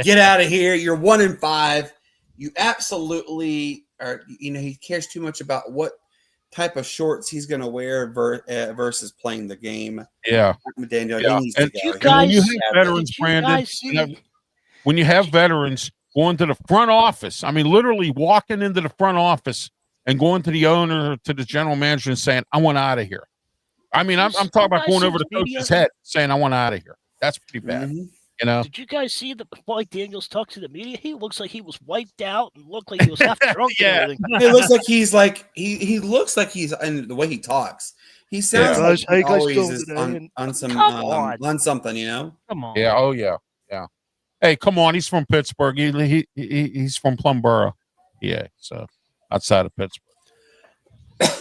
Get out of here. You're 1-5. You absolutely are. He cares too much about what type of shorts he's going to wear versus playing the game. Yeah. Mike McDaniel, yeah. he needs to go. When you have veterans, Brandon, when you have veterans going to the front office, I mean, literally walking into the front office and going to the owner, to the general manager and saying, I want out of here. I mean, I'm talking about going over the coach's head saying, I want out of here. That's pretty bad. Mm-hmm. Did you guys see the Mike Daniels talk to the media? He looks like he was wiped out and looked like he was half drunk. Yeah. It looks like he looks like he's, and the way he talks, he sounds like he always is on something, Come on. Yeah. Oh, yeah. Yeah. Hey, come on. He's from Pittsburgh. He's from Plumboro. Yeah. So outside of Pittsburgh.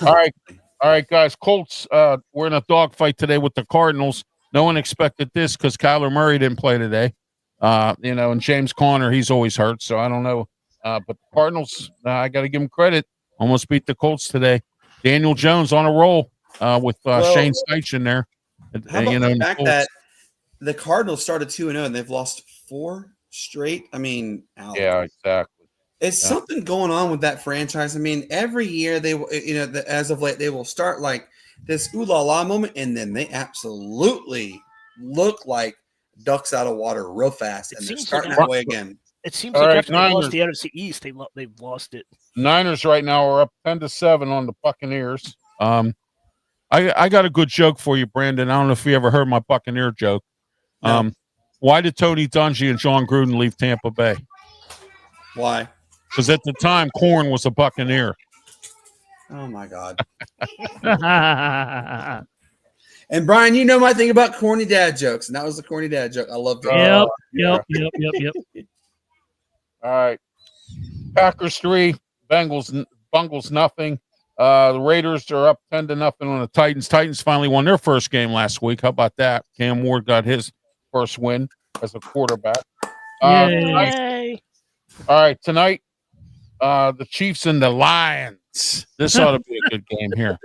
All right, guys. Colts, we're in a dogfight today with the Cardinals. No one expected this because Kyler Murray didn't play today. And James Conner, he's always hurt, so I don't know. But the Cardinals, I got to give them credit, almost beat the Colts today. Daniel Jones on a roll with Shane Steichen there. How about the fact that the Cardinals started 2-0 and they've lost 4 straight? I mean, yeah, exactly. It's something going on with that franchise. I mean, every year they, as of late, they will start like this ooh la la moment, and then they absolutely look like ducks out of water real fast, and they're starting that way again. It seems like after they lost the NFC East, they've lost it. Niners right now are up 10-7 on the Buccaneers. I got a good joke for you, Brandon. I don't know if you ever heard my Buccaneer joke. No. Why did Tony Dungy and John Gruden leave Tampa Bay? Why? Because at the time, Corn was a Buccaneer. Oh, my God. And, Brian, you know my thing about corny dad jokes, and that was the corny dad joke. I loved it. Yep. All right. Packers 3, Bungles nothing. The Raiders are up 10-0 on the Titans. Titans finally won their first game last week. How about that? Cam Ward got his first win as a quarterback. Yay. All right, tonight, the Chiefs and the Lions. This ought to be a good game here.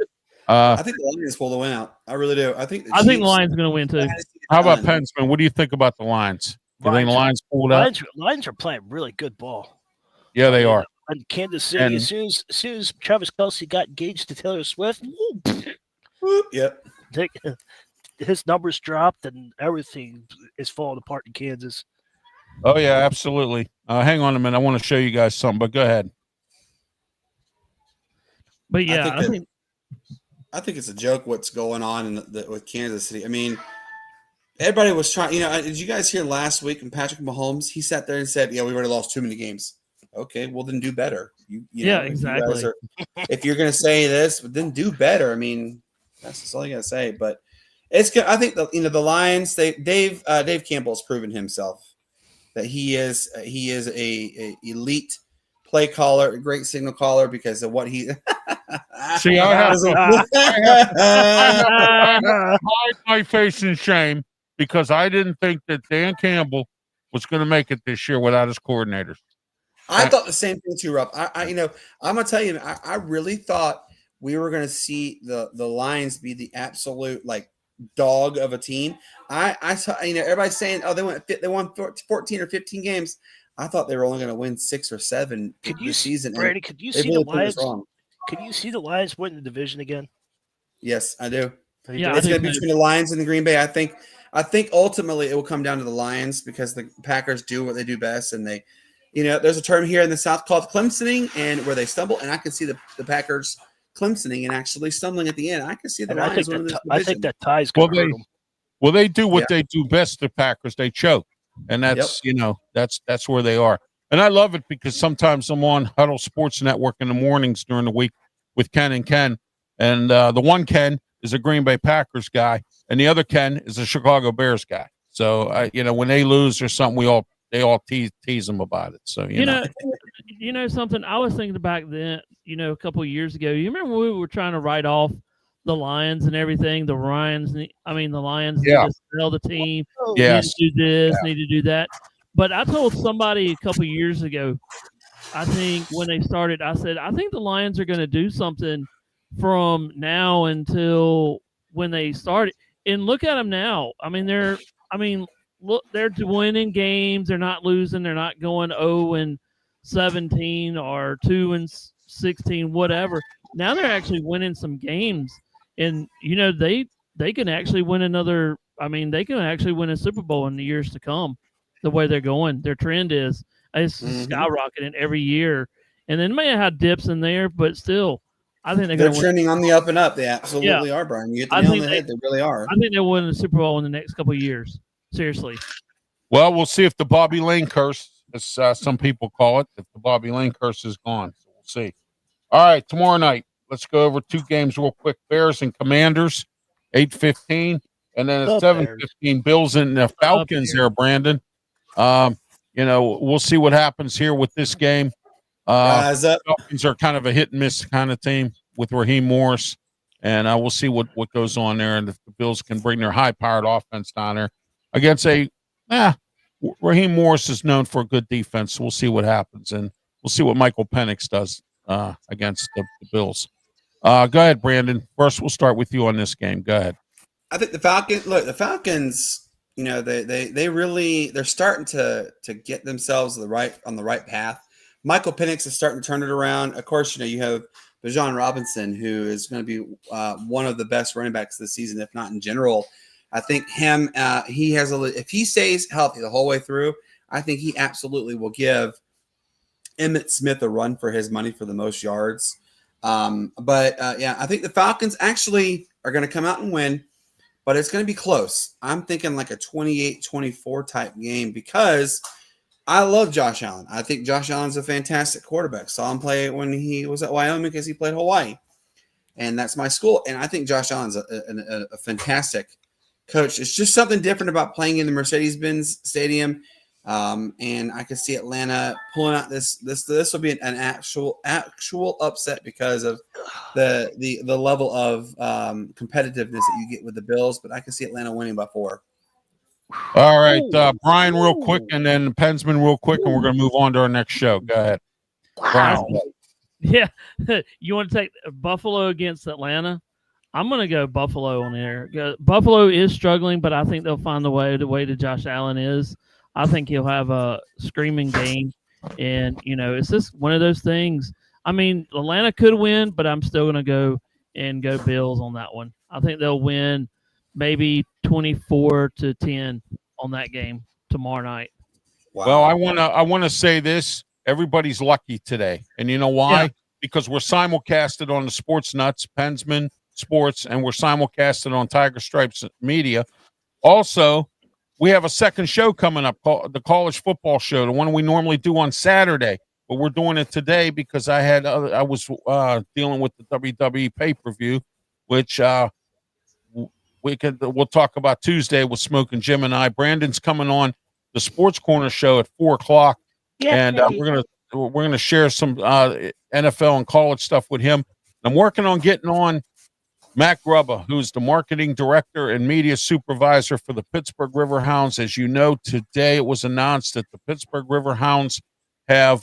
I think the Lions pull the win out. I really do. I think the Lions are going to win too. How about Pensman? What do you think about the Lions? Do you think the Lions pulled out? Lions are playing really good ball. Yeah, they are. And Kansas City, as soon as Travis Kelce got engaged to Taylor Swift, yep, his numbers dropped and everything is falling apart in Kansas. Oh yeah, absolutely. Hang on a minute. I want to show you guys something, but go ahead. But yeah, I think it's a joke what's going on with Kansas City. I mean, everybody was trying. Did you guys hear last week when Patrick Mahomes? He sat there and said, "Yeah, we've already lost too many games." Okay, well then do better. Exactly. If you're going to say this, then do better. I mean, that's all you got to say. But it's good. I think the Lions. Dave Campbell has proven himself that he is a elite play caller, a great signal caller because of what he. See, I have to hide my face in shame because I didn't think that Dan Campbell was going to make it this year without his coordinators. I thought the same thing too, Rob. I'm gonna tell you, I really thought we were gonna see the Lions be the absolute dog of a team. I saw everybody's saying, oh, they won 14 or 15 games. I thought they were only gonna win 6 or 7 this season. Brady, could you see the Lions? Could you see the Lions win the division again? Yes, I do. Yeah, it's gonna be between the Lions and the Green Bay. I think ultimately it will come down to the Lions because the Packers do what they do best, and they. There's a term here in the South called Clemsoning, and where they stumble, and I can see the Packers Clemsoning and actually stumbling at the end. I can see the Lions winning this division. I think that tie's going to hurt them. Well, they do what they do best. The Packers, they choke, and that's that's where they are. And I love it because sometimes I'm on Huddle Sports Network in the mornings during the week with Ken, and the one Ken is a Green Bay Packers guy, and the other Ken is a Chicago Bears guy. So when they lose or something, they all tease them about it. So you know something I was thinking back then. A couple of years ago. You remember when we were trying to write off the Lions and everything. The Lions need to sell the team. Yes. Need to do this. Need to do that. But I told somebody a couple of years ago. I think when they started, I said I think the Lions are going to do something from now until when they started. And look at them now. Look, they're winning games. They're not losing. They're not going 0-17 or 2-16, whatever. Now they're actually winning some games, and they can actually win another. They can actually win a Super Bowl in the years to come. The way they're going, their trend is skyrocketing every year, and then may have dips in there, but still, I think they're trending on the up and up. They absolutely are, Brian. You hit the nail on the head. They really are. I think they'll win the Super Bowl in the next couple of years. Seriously. Well, we'll see if the Bobby Lane curse, as some people call it, if the Bobby Lane curse is gone. So we'll see. All right, tomorrow night, let's go over 2 games real quick. Bears and Commanders, 8:15, and then at 7:15, Bills and the Falcons there, Brandon. We'll see what happens here with this game. Falcons are kind of a hit and miss kind of team with Raheem Morris, and we'll see what goes on there, and if the Bills can bring their high-powered offense down there against Raheem Morris is known for a good defense. So we'll see what happens, and we'll see what Michael Penix does against the Bills. Go ahead, Brandon. First, we'll start with you on this game. Go ahead. I think the Falcons. They're starting to get themselves on the right path. Michael Penix is starting to turn it around. Of course, you have Bijan Robinson, who is going to be one of the best running backs this season, if not in general. I think if he stays healthy the whole way through, I think he absolutely will give Emmitt Smith a run for his money for the most yards. I think the Falcons actually are going to come out and win, but it's going to be close. I'm thinking like a 28-24 type game because I love Josh Allen. I think Josh Allen's a fantastic quarterback. Saw him play when he was at Wyoming because he played Hawaii, and that's my school. And I think Josh Allen's a fantastic coach. It's just something different about playing in the Mercedes-Benz Stadium, and I can see Atlanta pulling out this. This will be an actual upset because of the level of competitiveness that you get with the Bills. But I can see Atlanta winning by 4. All right, Brian, real quick, and then Pensman, real quick, and we're going to move on to our next show. Go ahead. Wow. Yeah, you want to take Buffalo against Atlanta? I'm going to go Buffalo on there. Buffalo is struggling, but I think they'll find the way that Josh Allen is. I think he'll have a screaming game. And, it's just one of those things. Atlanta could win, but I'm still going to go Bills on that one. I think they'll win maybe 24-10 on that game tomorrow night. Wow. Well, I want to say this. Everybody's lucky today. And you know why? Yeah. Because we're simulcasted on the Sports Nuts, Pensman Sports, and we're simulcasted on Tiger Stripes Media. Also, we have a second show coming up, called the college football show, the one we normally do on Saturday, but we're doing it today because I was dealing with the WWE pay-per-view, which we'll talk about Tuesday with Smoking Jim and I. Brandon's coming on the Sports Corner show at 4:00, and we're gonna share some NFL and college stuff with him. I'm working on getting on Matt Grubba, who's the marketing director and media supervisor for the Pittsburgh Riverhounds. As you know, today it was announced that the Pittsburgh Riverhounds have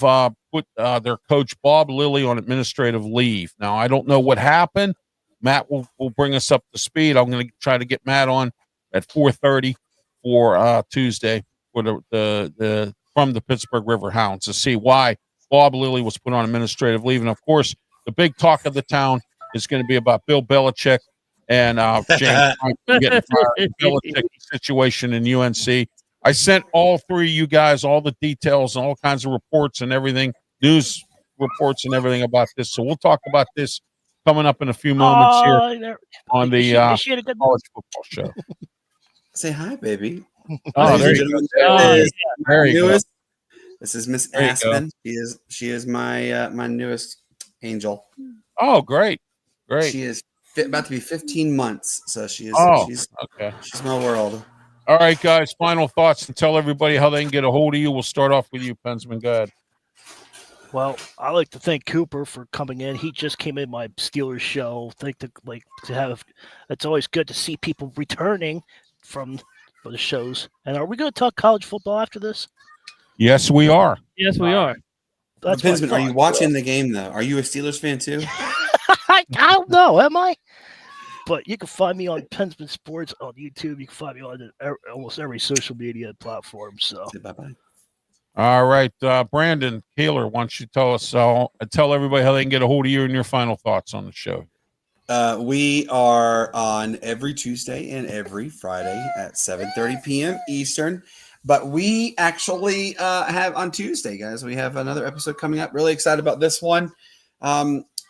put their coach Bob Lilly on administrative leave. Now, I don't know what happened. Matt will bring us up to speed. I'm going to try to get Matt on at 4:30 for Tuesday for the from the Pittsburgh Riverhounds to see why Bob Lilly was put on administrative leave. And of course, the big talk of the town is going to be about Bill Belichick and James getting fired, Belichick situation in UNC. I sent all three of you guys all the details and all kinds of reports and everything, news reports and everything about this. So we'll talk about this coming up in a few moments here on the college football show. Say hi, baby. Oh, there you go. There you go. This is Miss Aspen. She is my my newest angel. Oh, great. She is about to be 15 months, so she's okay. She's my world. All right, guys. Final thoughts and tell everybody how they can get a hold of you. We'll start off with you, Pensman. Go ahead. Well, I like to thank Cooper for coming in. He just came in my Steelers show. It's always good to see people returning from the shows. And are we going to talk college football after this? Yes, we are. Yes, we are. That's Pensman, are you watching the game though? Are you a Steelers fan too? I don't know. Am I? But you can find me on Pensman Sports on YouTube. You can find me on almost every social media platform. So, bye-bye. All right, Brandon Keeler, why don't you tell everybody how they can get a hold of you and your final thoughts on the show? We are on every Tuesday and every Friday at 7:30 p.m. Eastern. But we actually have on Tuesday, guys. We have another episode coming up. Really excited about this one.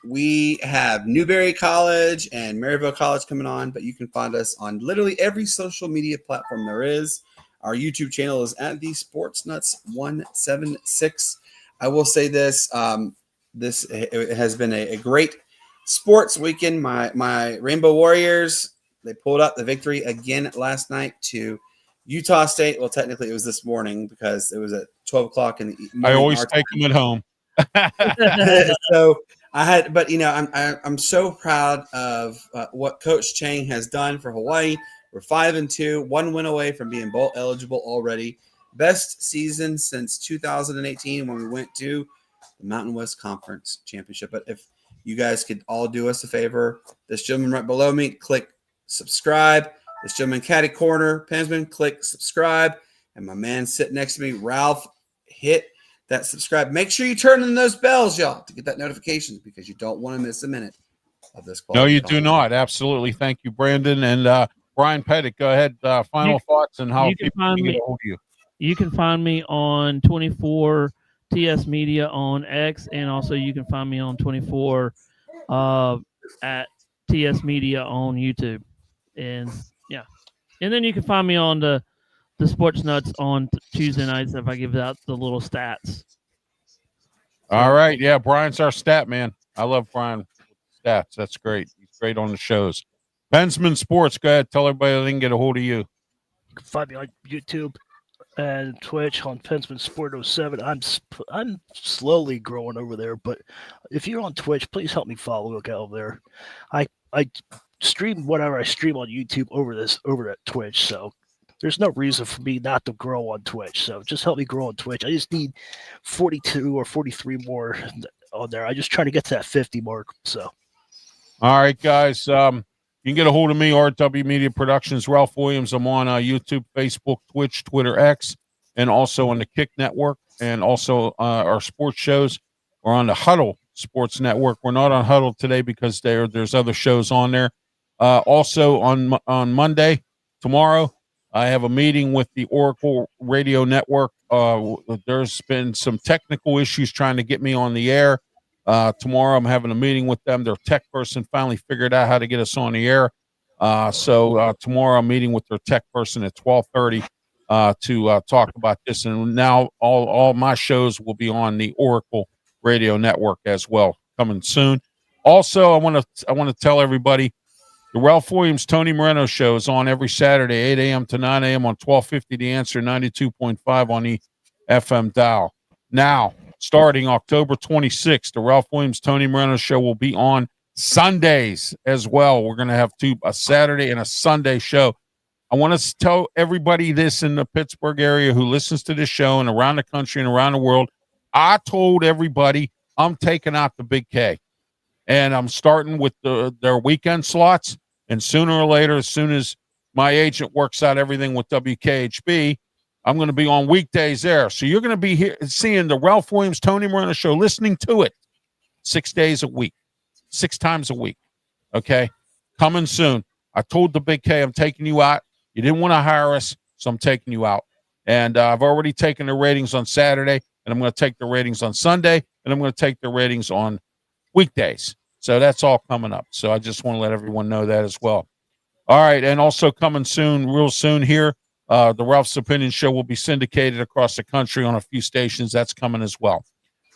We have Newberry College and Maryville College coming on, but you can find us on literally every social media platform there is. Our YouTube channel is at the Sports Nuts 176. I will say this: it has been a great sports weekend. My Rainbow Warriors, they pulled out the victory again last night to Utah State. Well, technically it was this morning because it was at 12 o'clock in the morning. I always take them at home. So I'm so proud of what Coach Chang has done for Hawaii. We're 5-2, 1 win away from being bowl eligible already. Best season since 2018 when we went to the Mountain West Conference Championship. But if you guys could all do us a favor, this gentleman right below me, click subscribe. This gentleman, Caddy Corner, Pensman, click subscribe. And my man sitting next to me, Ralph, hit that subscribe. Make sure you turn on those bells, y'all, to get that notification because you don't want to miss a minute of this. No, you do not. Absolutely. Thank you, Brandon. And Brian Pettit, go ahead. Final thoughts and how people can get a hold of you. You can find me on 24 TS Media on X, and also you can find me on 24 at TS Media on YouTube. And yeah, and then you can find me on the Sports Nuts on Tuesday nights if I give out the little stats. All right. Yeah, Brian's our stat man. I love Brian stats. That's great. He's great on the shows. Pensman Sports, go ahead. Tell everybody they can get a hold of you. You can find me on YouTube and Twitch on Pensman Sport 07. I'm slowly growing over there, but if you're on Twitch, please help me follow. Look out there. I stream whatever I stream on YouTube over at Twitch, so there's no reason for me not to grow on Twitch. So just help me grow on Twitch. I just need 42 or 43 more on there. I just try to get to that 50 mark. So, all right, guys. You can get a hold of me, RW Media Productions, Ralph Williams. I'm on YouTube, Facebook, Twitch, Twitter, X, and also on the Kick Network, and also our sports shows are on the Huddle Sports Network. We're not on Huddle today because there's other shows on there. Also on Monday, tomorrow, I have a meeting with the Oracle Radio Network. There's been some technical issues trying to get me on the air. Tomorrow I'm having a meeting with them. Their tech person finally figured out how to get us on the air. So tomorrow I'm meeting with their tech person at 12:30 to talk about this. And now all my shows will be on the Oracle Radio Network as well, coming soon. Also, I want to tell everybody the Ralph Williams Tony Moreno show is on every Saturday, 8 a.m. to 9 a.m. on 1250 The Answer, 92.5 on the FM dial. Now, starting October 26th, the Ralph Williams Tony Moreno show will be on Sundays as well. We're going to have a Saturday and a Sunday show. I want to tell everybody this in the Pittsburgh area who listens to this show and around the country and around the world. I told everybody I'm taking out the Big K, and I'm starting with their weekend slots. And sooner or later, as soon as my agent works out everything with WKHB, I'm going to be on weekdays there. So you're going to be here seeing the Ralph Williams Tony Moreno show, listening to it 6 days a week, 6 times a week. Okay, coming soon. I told the Big K I'm taking you out. You didn't want to hire us, so I'm taking you out. And I've already taken the ratings on Saturday, and I'm going to take the ratings on Sunday, and I'm going to take the ratings on weekdays. So that's all coming up. So I just want to let everyone know that as well. All right, and also coming soon, real soon here, the Ralph's Opinion Show will be syndicated across the country on a few stations. That's coming as well.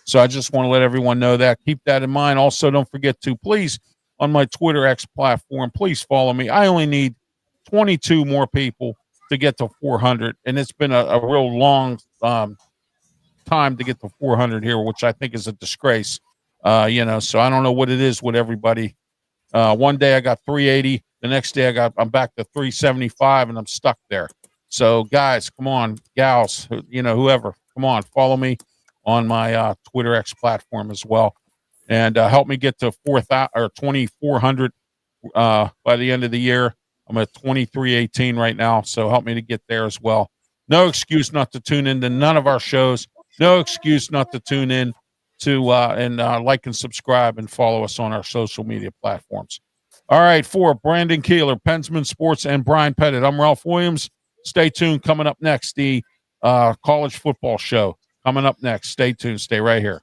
So I just want to let everyone know that. Keep that in mind. Also, don't forget to, please, on my Twitter X platform, please follow me. I only need 22 more people to get to 400, and it's been a real long time to get to 400 here, which I think is a disgrace. So I don't know what it is with everybody. One day I got 380. The next day I'm back to 375, and I'm stuck there. So guys, come on, gals, whoever, come on, follow me on my Twitter X platform as well, and help me get to 2,400 by the end of the year. I'm at 2318 right now, so help me to get there as well. No excuse not to tune in to none of our shows. No excuse not to tune in to and like and subscribe and follow us on our social media platforms. All right, for Brandon Keeler, Pensman Sports, and Brian Pettit, I'm Ralph Williams. Stay tuned. Coming up next, the college football show. Coming up next. Stay tuned. Stay right here.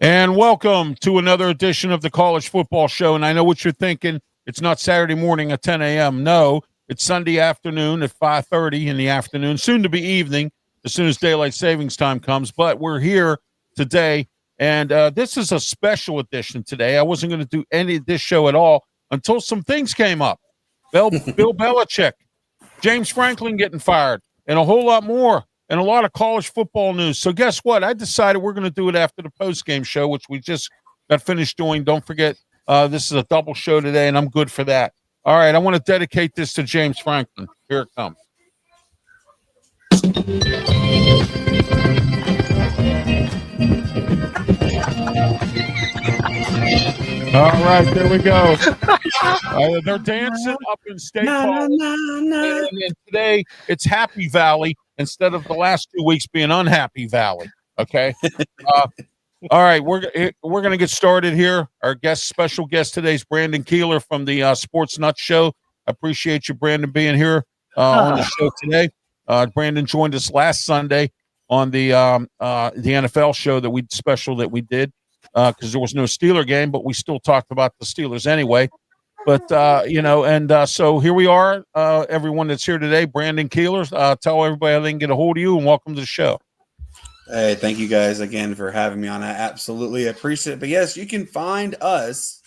And welcome to another edition of the College Football Show. And I know what you're thinking. It's not Saturday morning at 10 a.m. No, it's Sunday afternoon at 5:30 in the afternoon, soon to be evening, as soon as daylight savings time comes. But we're here today, and this is a special edition today. I wasn't going to do any of this show at all until some things came up. Bill Belichick, James Franklin getting fired, and a whole lot more. And a lot of college football news. So guess what? I decided we're going to do it after the post-game show, which we just got finished doing. Don't forget, this is a double show today, and I'm good for that. All right, I want to dedicate this to James Franklin. Here it comes. All right, there we go. They're dancing up in State Hall. And today it's Happy Valley instead of the last 2 weeks being Unhappy Valley. Okay. All right, we're going to get started here. Our special guest today is Brandon Keeler from the SPORTZ NUTZ show. I appreciate you, Brandon, being here on the show today. Brandon joined us last Sunday on the NFL show that we did because there was no Steeler game, but we still talked about the Steelers anyway. But so here we are. Everyone that's here today, Brandon Keeler. Tell everybody how they can get a hold of you, and welcome to the show. Hey, thank you guys again for having me on. I absolutely appreciate it. But yes, you can find us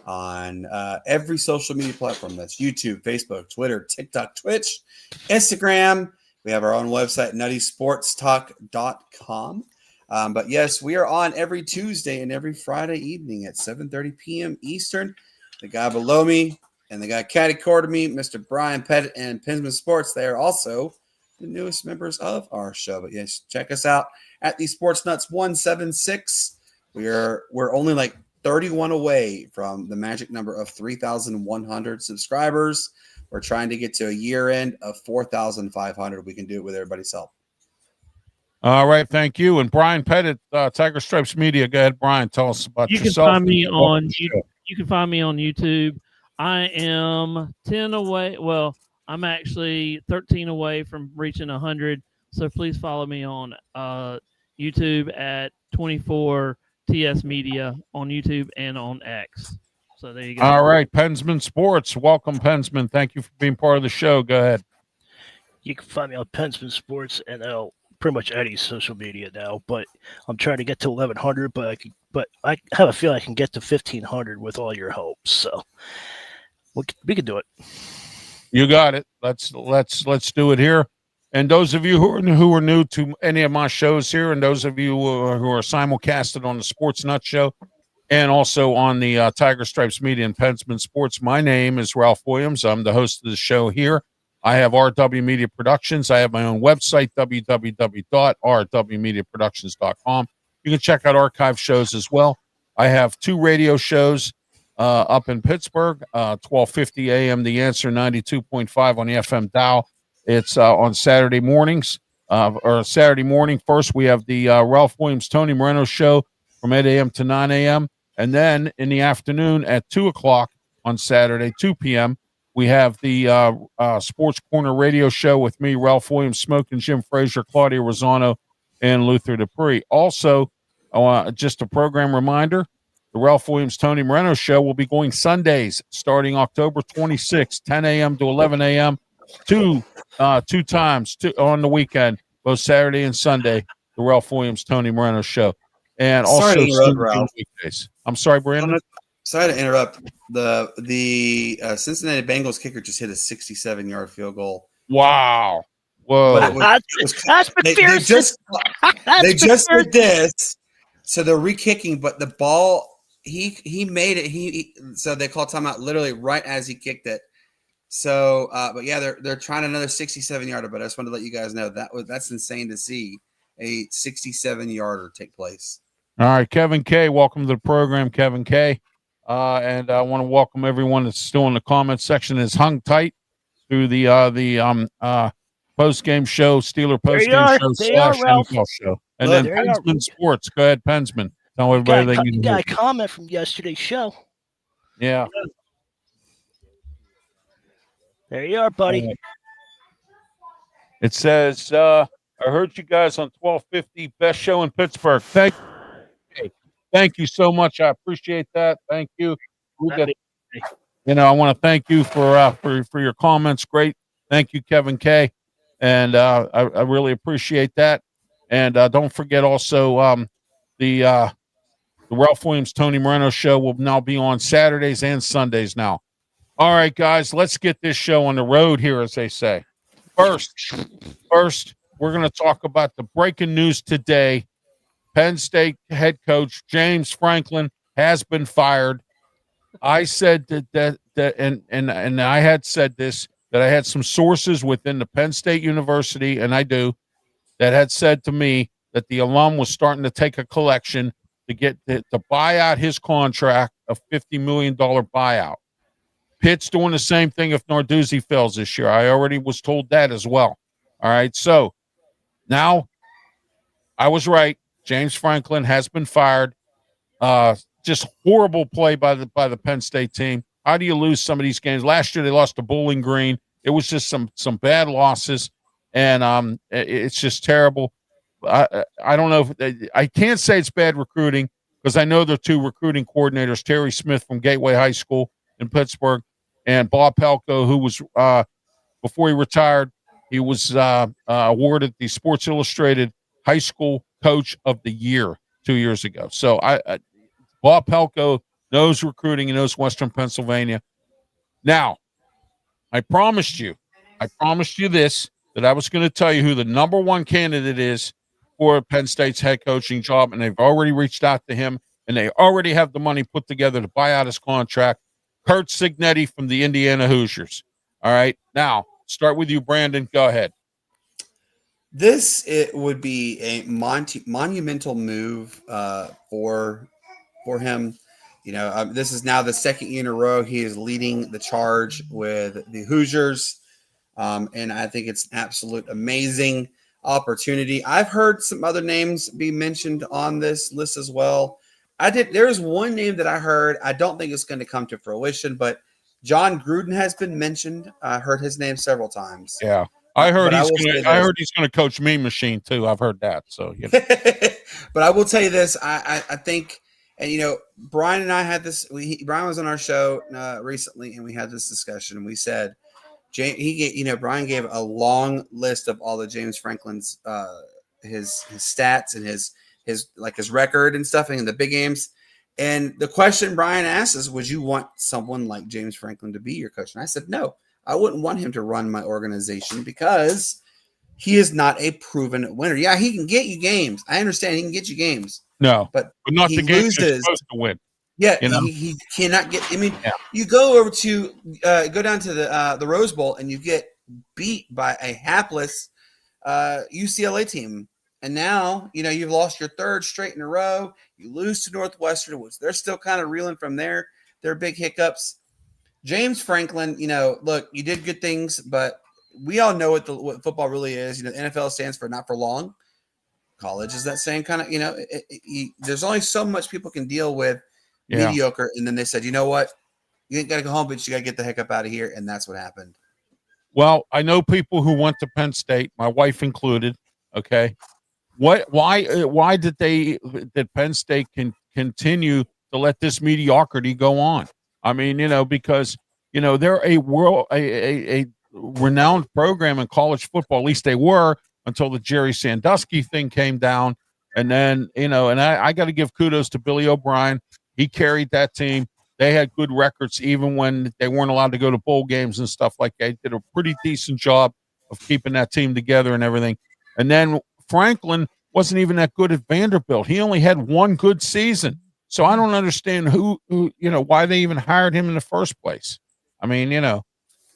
on every social media platform. That's YouTube, Facebook, Twitter, TikTok, Twitch, Instagram. We have our own website, nuttysportstalk.com. But yes, we are on every Tuesday and every Friday evening at 7:30 p.m. Eastern. The guy below me and the guy catty-corner to me, Mr. BRYAN, PETTIT, and Pinsman Sports, they are also the newest members of our show. But yes, check us out at the Sports Nuts 176. We're only like 31 away from the magic number of 3,100 subscribers. We're trying to get to a year end of 4,500. We can do it with everybody's help. All right, thank you. And BRYAN Pettit, Tiger Stripes Media. Go ahead, BRYAN. Tell us about yourself. You can find me on YouTube. I am 10 away. Well, I'm actually 13 away from reaching 100. So please follow me on YouTube at 24 TS Media on YouTube and on X. So there you go. All right, Pinsman Sports. Welcome, Pinsman. Thank you for being part of the show. Go ahead. You can find me on Pinsman Sports and pretty much any social media now. But I'm trying to get to 1,100. But I have a feeling I can get to 1,500 with all your help. So we can do it. You got it. Let's do it here. And those of you who are new to any of my shows here, and those of you who are simulcasted on the Sports Nut Show, and also on the Tiger Stripes Media and Pinsman Sports, my name is Ralph Williams. I'm the host of the show here. I have RW Media Productions. I have my own website, www.rwmediaproductions.com. You can check out archive shows as well. I have 2 radio shows up in Pittsburgh, 1250 a.m. The Answer, 92.5 on the FM dial. It's on Saturday mornings, or Saturday morning. First, we have the Ralph Williams, Tony Moreno show from 8 a.m. to 9 a.m. And then in the afternoon at 2 o'clock on Saturday, 2 p.m., we have the Sports Corner radio show with me, Ralph Williams, Smoking Jim Frazier, Claudia Rosano, and Luther Dupree. Also, just a program reminder, the Ralph Williams, Tony Moreno show will be going Sundays starting October 26th, 10 a.m. to 11 a.m., two times on the weekend, both Saturday and Sunday, the Ralph Williams, Tony Moreno show. And also weekdays. I'm sorry, Brandon. Sorry to interrupt. The Cincinnati Bengals kicker just hit a 67-yard field goal. Wow. Whoa. They just did this. So they're re-kicking, but the ball, he made it. So they call timeout literally right as he kicked it. So, but yeah, they're trying another 67-yarder. But I just wanted to let you guys know that's insane to see a 67-yarder take place. All right, Kevin K, welcome to the program, Kevin K. And I want to welcome everyone that's still in the comments section. Is hung tight through the post-game show, Steeler post-game show / NFL show. And then Pinsman Sports. Go ahead, Pinsman. Tell everybody you got a comment from yesterday's show. Yeah. There you are, buddy. It says, I heard you guys on 1250, best show in Pittsburgh. Thank you so much. I appreciate that. Thank you. I want to thank you for your comments. Great. Thank you, Kevin K. And I really appreciate that. And don't forget also the Ralph Williams, Tony Moreno show will now be on Saturdays and Sundays now. All right, guys, let's get this show on the road here, as they say. First, we're going to talk about the breaking news today. Penn State head coach James Franklin has been fired. I said that and I had said this, that I had some sources within the Penn State University, and I do, that had said to me that the alum was starting to take a collection to get to buy out his contract, a $50 million buyout. Pitt's doing the same thing if Narduzzi fails this year. I already was told that as well. All right, so now I was right. James Franklin has been fired. Just horrible play by the Penn State team. How do you lose some of these games? Last year they lost to Bowling Green. It was just some bad losses, and it's just terrible. I don't know if I can't say it's bad recruiting because I know they're two recruiting coordinators, Terry Smith from Gateway High School in Pittsburgh, and Bob Pelko, who was before he retired, he was awarded the Sports Illustrated High School Coach of the Year 2 years ago. So Bob Pelko knows recruiting. He knows Western Pennsylvania. Now, I promised you this, that I was going to tell you who the number one candidate is for Penn State's head coaching job, and they've already reached out to him, and they already have the money put together to buy out his contract. Kurt Cignetti from the Indiana Hoosiers. All right. Now, start with you, Brandon. Go ahead. It would be a monumental move for him. You know, this is now the second year in a row he is leading the charge with the Hoosiers, and I think it's an absolute amazing opportunity. I've heard some other names be mentioned on this list as well. There's one name that I heard. I don't think it's going to come to fruition, but John Gruden has been mentioned. I heard his name several times. Yeah. I heard he's going to coach Mean Machine too. I've heard that. So, you know. But I will tell you this. I think, and you know, Brian and I had this. Brian was on our show recently, and we had this discussion. And we said, Brian gave a long list of all the James Franklin's his stats and his record and stuff in the big games. And the question Brian asked is, would you want someone like James Franklin to be your coach? And I said, no, I wouldn't want him to run my organization because he is not a proven winner. Yeah, he can get you games. I understand he can get you games. No, but not the games you're supposed to win. Yeah, you know? he cannot get. I mean, You go over to go down to the Rose Bowl and you get beat by a hapless UCLA team. And now, you know, you've lost your third straight in a row. You lose to Northwestern, which they're still kind of reeling from their big hiccups. James Franklin, you know, look, you did good things, but we all know what football really is. You know, NFL stands for not for long. College is that same kind of, you know, there's only so much people can deal with mediocre. And then they said, you know what? You ain't got to go home, but you got to get the heck up out of here. And that's what happened. Well, I know people who went to Penn State, my wife included. Okay. Why did Penn State continue to let this mediocrity go on? I mean, you know, because, you know, they're a renowned program in college football. At least they were until the Jerry Sandusky thing came down. And then, you know, and I got to give kudos to Billy O'Brien. He carried that team. They had good records even when they weren't allowed to go to bowl games and stuff like that. He did a pretty decent job of keeping that team together and everything. And then Franklin wasn't even that good at Vanderbilt. He only had one good season. So I don't understand who you know, why they even hired him in the first place. I mean, you know,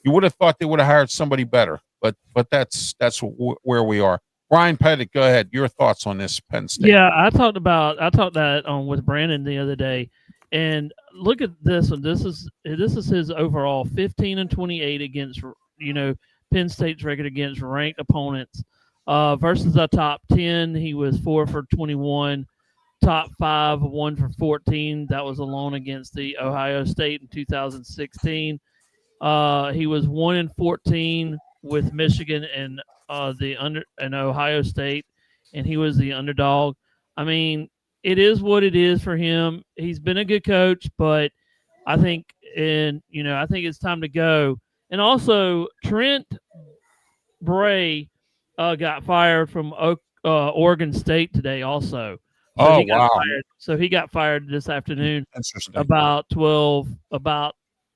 you would have thought they would have hired somebody better, but that's where we are. Brian Pettit, go ahead. Your thoughts on this Penn State? Yeah, I talked that with Brandon the other day, and look at this one. This is his overall 15-28 against, you know, Penn State's record against ranked opponents. Versus the top 10, he was 4 for 21. Top 5, 1 for 14. That was alone against the Ohio State in 2016. He was 1-14 with Michigan and Ohio State, and he was the underdog. I mean, it is what it is for him. He's been a good coach, but I think it's time to go. And also, Trent Bray got fired from Oregon State today also. So he got fired this afternoon. About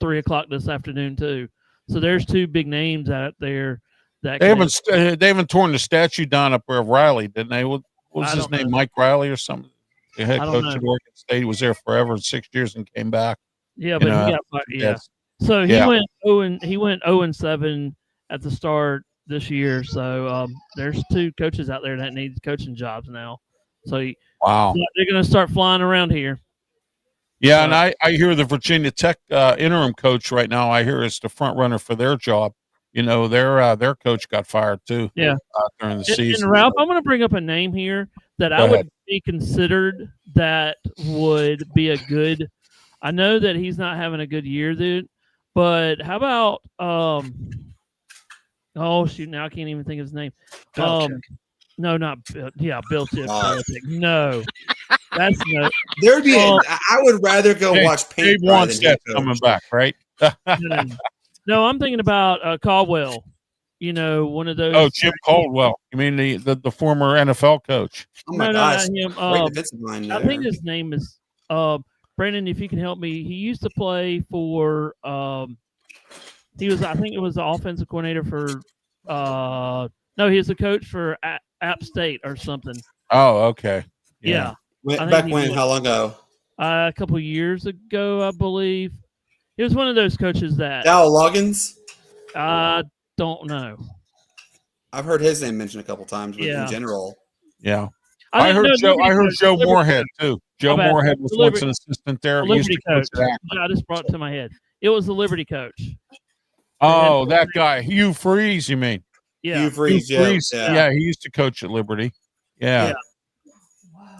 3 o'clock this afternoon too. So there's two big names out there that they haven't torn the statue down up there of Riley, didn't they? What was his name? Mike Riley or something? The head coach at Oregon State. He was there forever, 6 years, and came back. Yeah, but he got fired. Yeah. So he Yeah. went 0-7 at the start this year. So there's 2 coaches out there that need coaching jobs now. So Wow. they're going to start flying around here. Yeah, and I hear the Virginia Tech interim coach right now, I hear is the front runner for their job. You know, their coach got fired too. Yeah. During the And season. Ralph, I'm going to bring up a name here that I would be considered that would be a good. I know that he's not having a good year, dude. But how about oh shoot, now I can't even think of his name. Belichick. No, not Bill Belichick. No, that's no. There'd be. I would rather go watch paint dry than head coach. Coming back, right? No, I'm thinking about Caldwell. You know, one of those. Oh, Jim Caldwell. You mean the former NFL coach? Oh my gosh, great defensive line there. I think his name is Brandon. If you can help me, he used to play for. He was. I think it was the offensive coordinator for. No, he was the coach for App State or something. Oh, okay. Yeah. Back when? How long ago? A couple of years ago, I believe. He was one of those coaches that. Dow Loggins? I don't know. I've heard his name mentioned a couple times, but in general. Yeah. I heard Joe Moorhead too. Joe Moorhead was once an assistant there. Liberty coach. I just brought it to my head. It was the Liberty coach. Oh, that guy, Hugh Freeze. You mean? Yeah, Hugh Freeze. Yeah, he used to coach at Liberty. Yeah.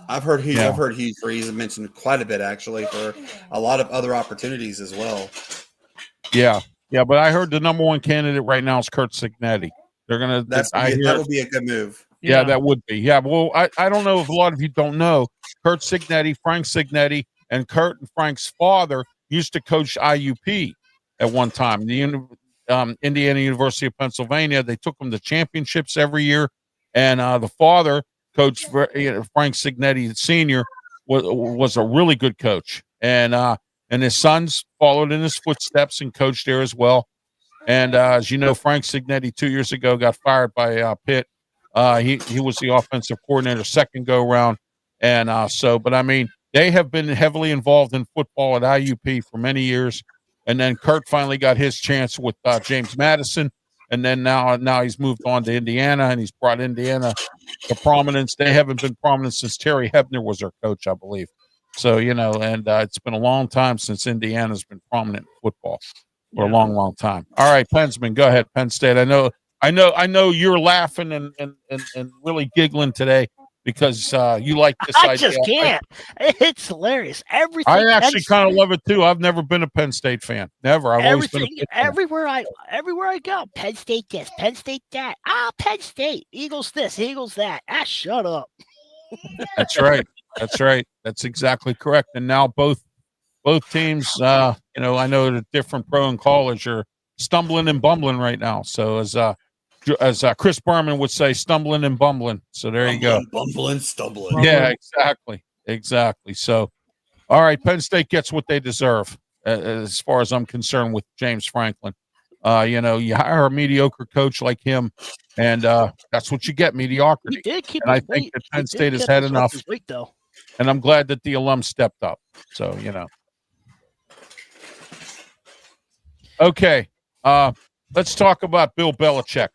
I've heard Hugh Freeze mentioned quite a bit actually for a lot of other opportunities as well. Yeah, but I heard the number 1 candidate right now is Curt Cignetti. They're gonna. That would be a good move. Yeah, that would be. Yeah, well, I don't know if a lot of you don't know Curt Cignetti, Frank Cignetti, and Curt and Frank's father used to coach IUP at one time. The Indiana University of Pennsylvania. They took them to championships every year, and the father, Coach Frank Cignetti Sr., was a really good coach, and his sons followed in his footsteps and coached there as well. And as you know, Frank Cignetti 2 years ago got fired by Pitt. He was the offensive coordinator second go round, and but I mean, they have been heavily involved in football at IUP for many years. And then Curt finally got his chance with James Madison, and then now he's moved on to Indiana, and he's brought Indiana to prominence. They haven't been prominent since Terry Hebner was their coach, I believe. So and it's been a long time since Indiana's been prominent in football for a long, long time. All right, Pensman, go ahead, Penn State. I know you're laughing and really giggling today because you like this idea. I just can't. It's hilarious. Everything. I actually kind of love it too. I've never been a Penn State fan. Never. I've always been a Pitt fan. Everywhere I go, Penn State this, Penn State that. Penn State, Eagles this, Eagles that. Shut up. That's right. That's exactly correct. And now both teams, I know the different pro and college are stumbling and bumbling right now. So as Chris Berman would say, stumbling and bumbling. So there you go. Bumbling, stumbling. Yeah, exactly. So, all right, Penn State gets what they deserve, as far as I'm concerned with James Franklin. You hire a mediocre coach like him, and that's what you get, mediocrity. He did keep and I think that Penn State has had enough. And I'm glad that the alums stepped up. So, Okay. Let's talk about Bill Belichick.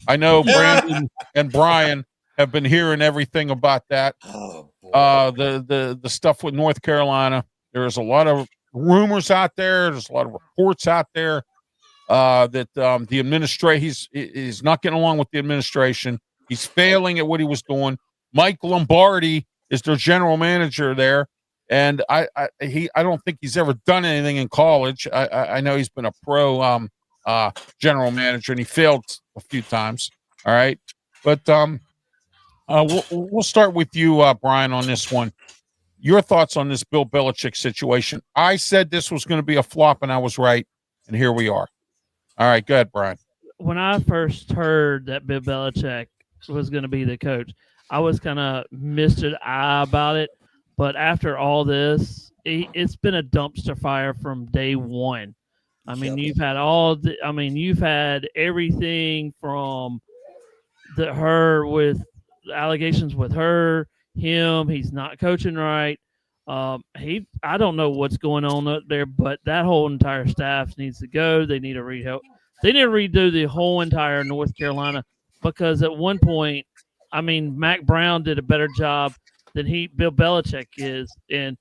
I know Brandon and Brian have been hearing everything about that. The stuff with North Carolina. There's a lot of rumors out there. There's a lot of reports out there that the administration, he's not getting along with the administration. He's failing at what he was doing. Mike Lombardi is their general manager there. And I don't think he's ever done anything in college. I know he's been a pro general manager, and he failed a few times. All right, but we'll start with you, Brian, on this one. Your thoughts on this Bill Belichick situation? I said this was going to be a flop, and I was right, and here we are. All right, go ahead, Brian. When I first heard that Bill Belichick was going to be the coach, I was kind of misted-eye about it. But after all this, it's been a dumpster fire from day one. I mean, you've had everything from her with allegations with her, him. He's not coaching right. I don't know what's going on up there, but that whole entire staff needs to go. They need to They need to redo the whole entire North Carolina, because at one point, I mean, Mac Brown did a better job than Bill Belichick is, and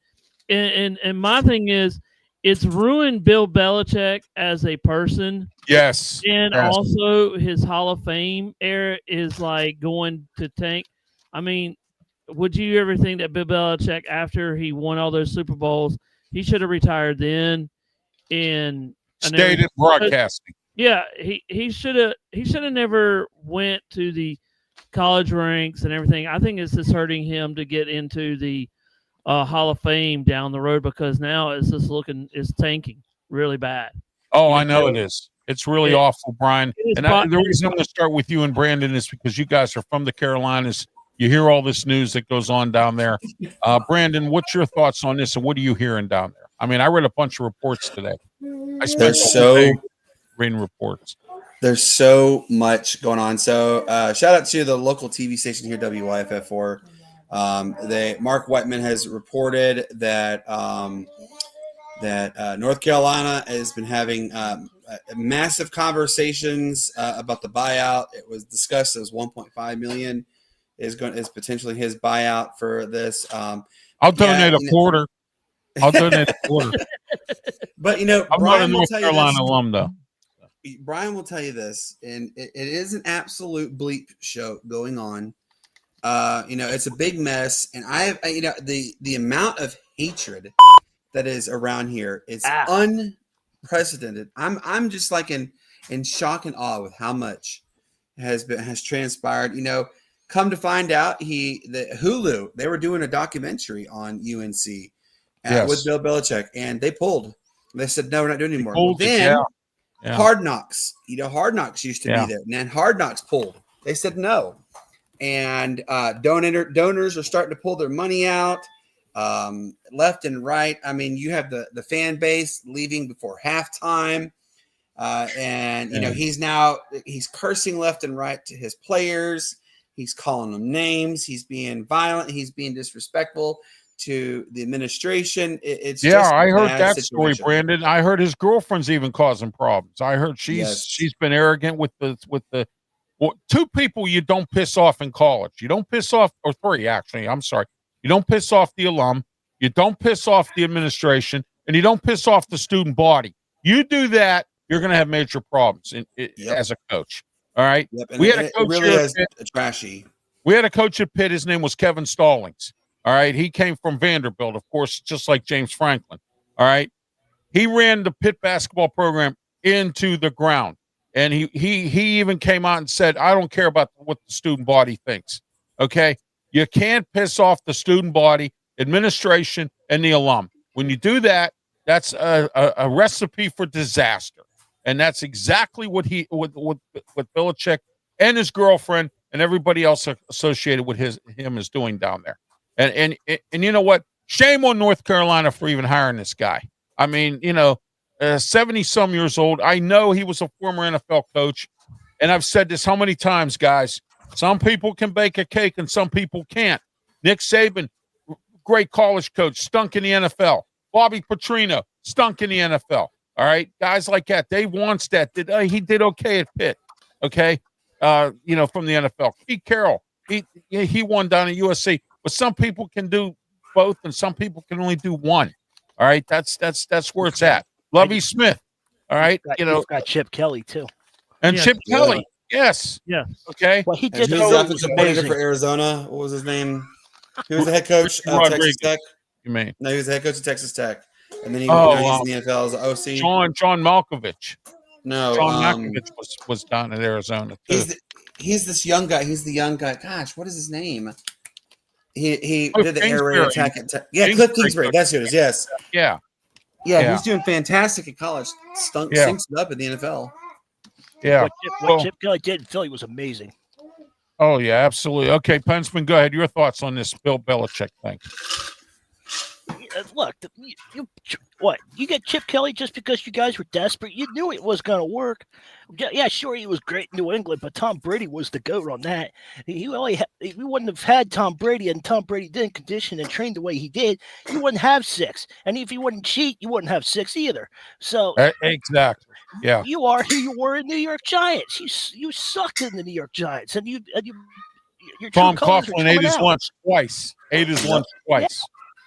my thing is, it's ruined Bill Belichick as a person. Yes. And yes. also his Hall of Fame era is like going to tank. I mean, would you ever think that Bill Belichick, after he won all those Super Bowls, he should have retired then and stayed in broadcasting? Yeah, he should have never went to the college ranks and everything. I think it's just hurting him to get into the Hall of Fame down the road, because now it's tanking really bad. Oh, I know it is. It's really awful, Brian. And the reason I'm going to start with you and Brandon is because you guys are from the Carolinas. You hear all this news that goes on down there. Brandon, what's your thoughts on this, and what are you hearing down there? I mean, I read a bunch of reports today. I spent reading reports. There's so much going on. So shout out to the local TV station here, WYFF4. Mark Whiteman has reported that North Carolina has been having massive conversations about the buyout. It was discussed as $1.5 million is potentially his buyout for this. I'll donate a quarter. I'll donate a quarter. But I'm not a North Carolina alum, though. Brian will tell you this, and it is an absolute bleep show going on. It's a big mess, and the amount of hatred that is around here is unprecedented. I'm just like in shock and awe with how much has transpired. Come to find out, Hulu, they were doing a documentary on UNC with Bill Belichick, and they pulled. They said, no, we're not doing it anymore. Hard Knocks, Hard Knocks used to be there, and then Hard Knocks pulled. They said no, and donors are starting to pull their money out left and right. I mean, you have the fan base leaving before halftime, and he's cursing left and right to his players. He's calling them names. He's being violent. He's being disrespectful to the administration. I heard that story, Brandon. I heard his girlfriend's even causing problems. I heard she's been arrogant with the two people you don't piss off in college. You don't piss off, or three actually. I'm sorry. You don't piss off the alum. You don't piss off the administration, and you don't piss off the student body. You do that, you're going to have major problems as a coach. All right. Yep. We had a coach trashy. We had a coach at Pitt. His name was Kevin Stallings. All right. He came from Vanderbilt, of course, just like James Franklin. All right. He ran the Pitt basketball program into the ground. And he even came out and said, I don't care about what the student body thinks. Okay. You can't piss off the student body, administration, and the alum. When you do that, that's a recipe for disaster. And that's exactly what Belichick and his girlfriend and everybody else associated with him is doing down there. And you know what? Shame on North Carolina for even hiring this guy. I mean, 70-some years old. I know he was a former NFL coach, and I've said this how many times, guys. Some people can bake a cake and some people can't. Nick Saban, great college coach, stunk in the NFL. Bobby Petrino, stunk in the NFL. All right, guys like that. Dave Wannstedt he did okay at Pitt. Okay, from the NFL. Pete Carroll, he won down at USC. But some people can do both, and some people can only do one. All right, that's where it's at. Lovie Smith. All right, you've got Chip Kelly too, and Chip Kelly. Yes. Yeah. Okay. Well, he did. He was offensive coordinator for Arizona. What was his name? He was the head coach of Texas Tech. You mean? No, he was the head coach of Texas Tech, and then he's in the NFL as OC. John Malkovich. No, John Malkovich was down at Arizona too. He's this young guy. He's the young guy. Gosh, what is his name? He did the air raid attack at Tech. Yeah, Cliff Kingsbury. That's who it is. Yes. Yeah. Yeah, he's doing fantastic at college. Stinks it up in the NFL. Yeah. What Chip Kelly did in Philly was amazing. Oh, yeah, absolutely. Okay, Pensman, go ahead. Your thoughts on this Bill Belichick thing. look, what? You get Chip Kelly just because you guys were desperate? You knew it was going to work. Yeah, sure, he was great in New England, but Tom Brady was the GOAT on that. We wouldn't have had Tom Brady, and Tom Brady didn't condition and train the way he did. You wouldn't have 6. And if you wouldn't cheat, you wouldn't have 6 either. So exactly. Yeah. You are who you were in New York Giants. You sucked in the New York Giants, and your Tom Coughlin ate his lunch twice.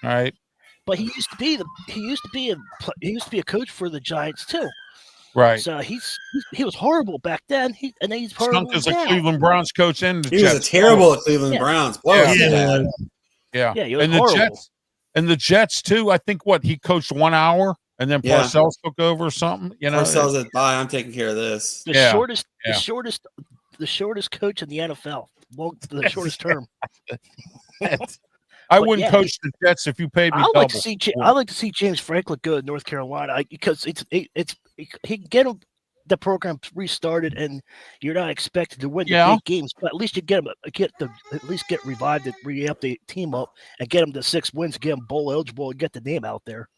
All right. But he used to be a coach for the Giants too. Right. So he was horrible back then. And then he's horrible as a now. Cleveland Browns coach and he was terrible at Cleveland Browns. Yeah. He was and horrible. The Jets too. I think he coached 1 hour and then Parcells took over or something. Parcells said, "Bye, I'm taking care of this." The shortest coach in the NFL. The shortest term. I wouldn't coach the Jets if you paid me double. I like to see James Franklin go to North Carolina because he can get him the program restarted, and you're not expected to win the big games, but at least you get revived and re-up the team up and get them to 6 wins, get them bowl eligible, and get the name out there.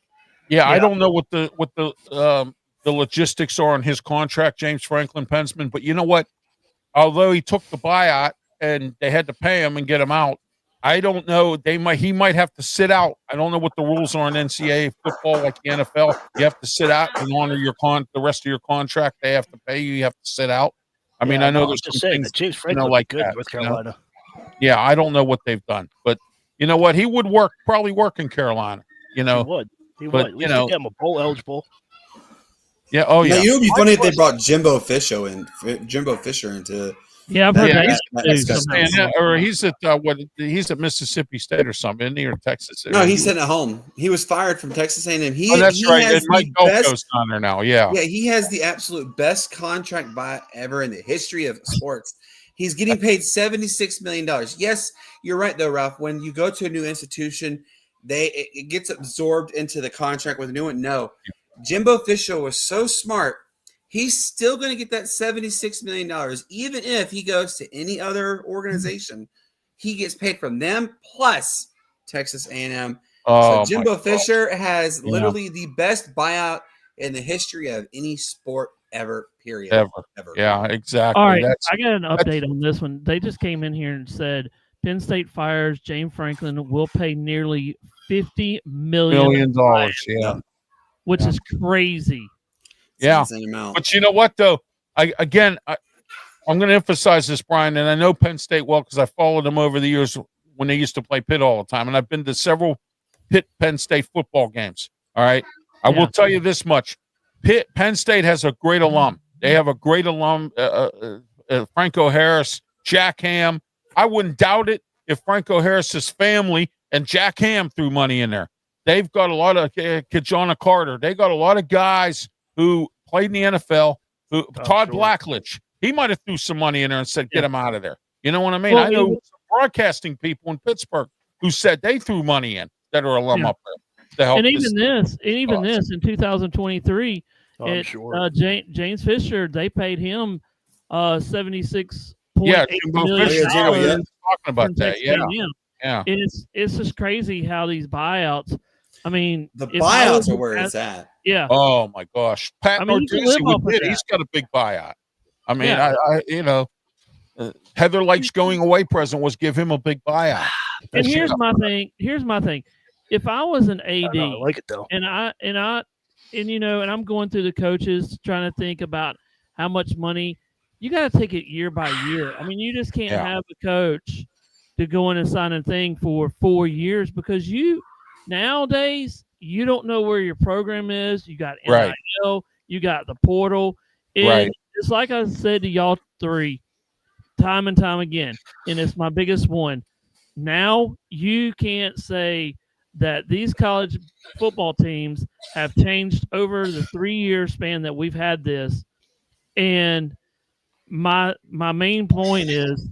Yeah, I don't know what the logistics are on his contract, James Franklin Pensman, but you know what? Although he took the buyout and they had to pay him and get him out, I don't know. He might have to sit out. I don't know what the rules are in NCAA football, like the NFL. You have to sit out and honor the rest of your contract. They have to pay you. You have to sit out. I mean, I know there's some things, James Franklin like good that, North Carolina. Yeah, I don't know what they've done, but you know what? He would probably work in Carolina. He would. At least get him a bowl eligible. Yeah. Oh, yeah. Now, it would be funny if they brought Jimbo Fisher into. Yeah, I've heard that. Or he's at Mississippi State or something, isn't he, or Texas? No, he's sitting at home. He was fired from Texas A&M. That's right. And Mike goes on there now. Yeah. Yeah, he has the absolute best contract buy ever in the history of sports. He's getting paid $76 million. Yes, you're right though, Ralph. When you go to a new institution, it gets absorbed into the contract with a new one. No, Jimbo Fisher was so smart. He's still going to get that $76 million, even if he goes to any other organization. He gets paid from them plus Texas A&M. So Jimbo Fisher has literally the best buyout in the history of any sport ever. Period. Ever. Yeah, exactly. All right, I got an update on this one. They just came in here and said Penn State fires James Franklin will pay nearly $50 million. Yeah, which is crazy. Yeah, but you know what though? I'm going to emphasize this, Brian, and I know Penn State well because I followed them over the years when they used to play Pitt all the time, and I've been to several Penn State football games. All right, I will tell you this much: Penn State has a great alum. They have a great alum, Franco Harris, Jack Ham. I wouldn't doubt it if Franco Harris's family and Jack Ham threw money in there. They've got a lot of Kajana Carter. They got a lot of guys who played in the NFL. Todd Blackledge, he might have threw some money in there and said, "Get him out of there." You know what I mean? Well, I know some broadcasting people in Pittsburgh who said they threw money in that are alum up there to help. And even this in 2023. James Fisher, they paid him $76.8 million. Talking about that, yeah. It's just crazy how these buyouts. I mean, the buyouts are where it's at. Yeah. Oh my gosh, Pat Narduzzi, he's got a big buyout. I mean, Heather Lake's going away present was give him a big buyout. And here's my thing. If I was an AD, I like it though, and I'm going through the coaches trying to think about how much money you got to take it year by year. I mean, you just can't have a coach to go in and sign a thing for 4 years because nowadays you don't know where your program is. You got NIL, you got the portal. And it's like I said to y'all three time and time again, and it's my biggest one. Now you can't say that these college football teams have changed over the 3-year span that we've had this. And my main point is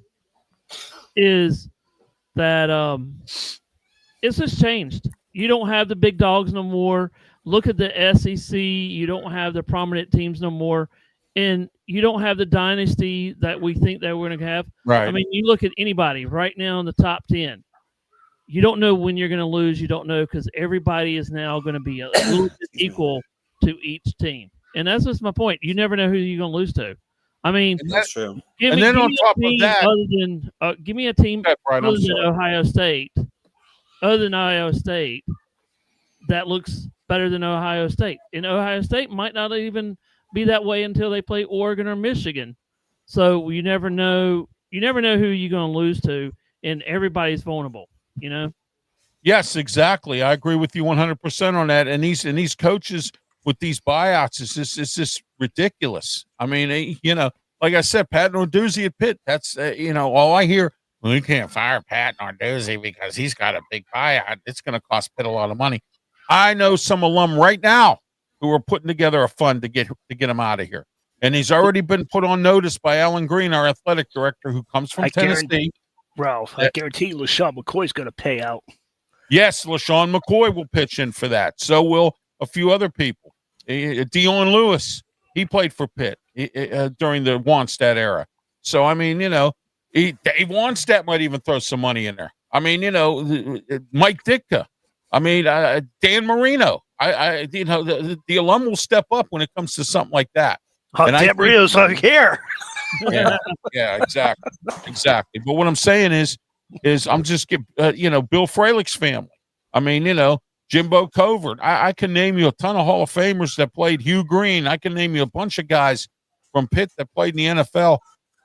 that it's just changed. You don't have the big dogs no more. Look at the SEC. You don't have the prominent teams no more. And you don't have the dynasty that we think that we're going to have. Right. I mean, you look at anybody right now in the top 10. you don't know when you're going to lose. You don't know because everybody is now going to be a little bit equal to each team, and that's just my point. You never know who you're going to lose to. I mean, That's true. give me a team other than Ohio State. Other than Ohio State, that looks better than Ohio State. And Ohio State might not even be that way until they play Oregon or Michigan. So you never know. You never know who you're going to lose to, and everybody's vulnerable. You know. Yes, exactly. I agree with you 100% on that. And these coaches with these buyouts it's just ridiculous. I mean, like I said, Pat Narduzzi at Pitt. That's all I hear. Well, we can't fire Pat Narduzzi because he's got a big buyout. It's going to cost Pitt a lot of money. I know some alum right now who are putting together a fund to get him out of here. And he's already been put on notice by Alan Green, our athletic director, who comes from Tennessee. Ralph, I guarantee you LaShawn McCoy's going to pay out. Yes, LaShawn McCoy will pitch in for that. So will a few other people. Dion Lewis, he played for Pitt during the Wannstedt era. So, I mean, Dave Wannstedt might even throw some money in there. I mean, Mike Ditka. I mean, Dan Marino. The alum will step up when it comes to something like that. Oh, Dan Marino's not here. Yeah, exactly. But what I'm saying is I'm just Bill Fralick's family. I mean, Jimbo Covert. I can name you a ton of Hall of Famers that played. Hugh Green. I can name you a bunch of guys from Pitt that played in the NFL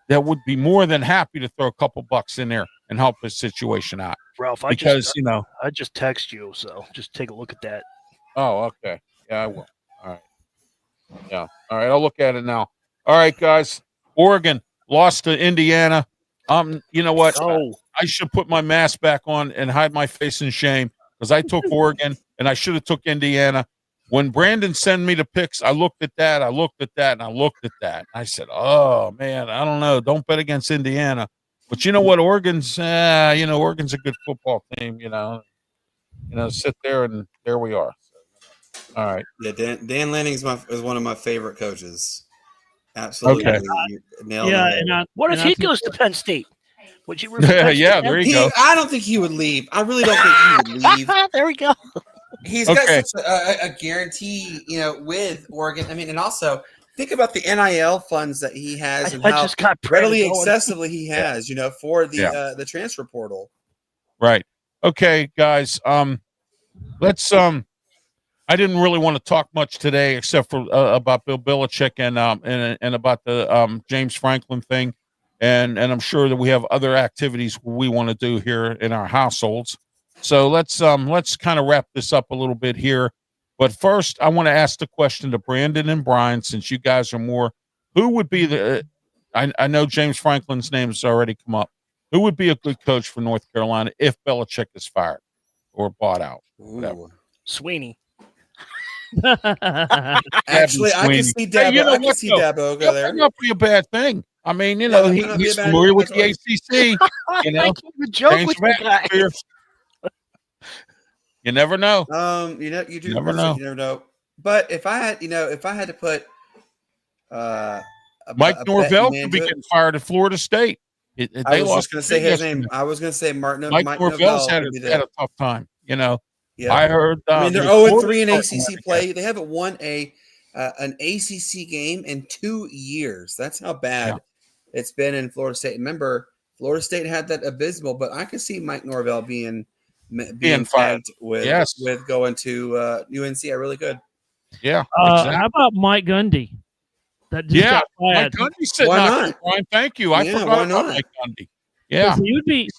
that would be more than happy to throw a couple bucks in there and help his situation out. Ralph, I just text you, so just take a look at that. Oh, okay. Yeah, I will. All right. Yeah. All right. I'll look at it now. All right, guys. Oregon lost to Indiana. You know what? Oh. I should put my mask back on and hide my face in shame because I took Oregon and I should have took Indiana. When Brandon sent me the picks, I looked at that, and I looked at that. I said, oh, man, I don't know. Don't bet against Indiana. But you know what? Oregon's a good football team, sit there, and there we are. So, all right. Yeah, Dan Lanning is one of my favorite coaches. Absolutely. Okay. What if he goes to Penn State? Would you? There you go. I don't think he would leave. I really don't think he would leave. There we go. He's got such a guarantee, with Oregon. I mean, and also think about the NIL funds that he has and how readily accessibly he has, for the transfer portal. Right. Okay, guys. Let's. I didn't really want to talk much today, except for about Bill Belichick and about the James Franklin thing, and I'm sure that we have other activities we want to do here in our households. So let's kind of wrap this up a little bit here. But first, I want to ask the question to Brandon and Brian, since you guys are more. Who would be the? I know James Franklin's name has already come up. Who would be a good coach for North Carolina if Belichick is fired or bought out? Whatever. Sweeney. Actually, I can see Dabo. I can see Dabo go there. That would not be a bad thing. I mean, he's familiar with the ACC. Joke with the guy. You never know. You never know. But if I had to put Mike Norvell could be getting fired at Florida State. I was just going to say his name. I was going to say Mike Norvell's had a tough time. Yeah. I heard. They're 0-3 in ACC play. They haven't won an ACC game in 2 years. That's how bad it's been in Florida State. Remember, Florida State had that abysmal, but I could see Mike Norvell being fired with going to UNC. I really could. Yeah. Exactly. How about Mike Gundy? Mike Gundy said why not? Ryan, thank you. I forgot about Mike Gundy. Yeah, he'd be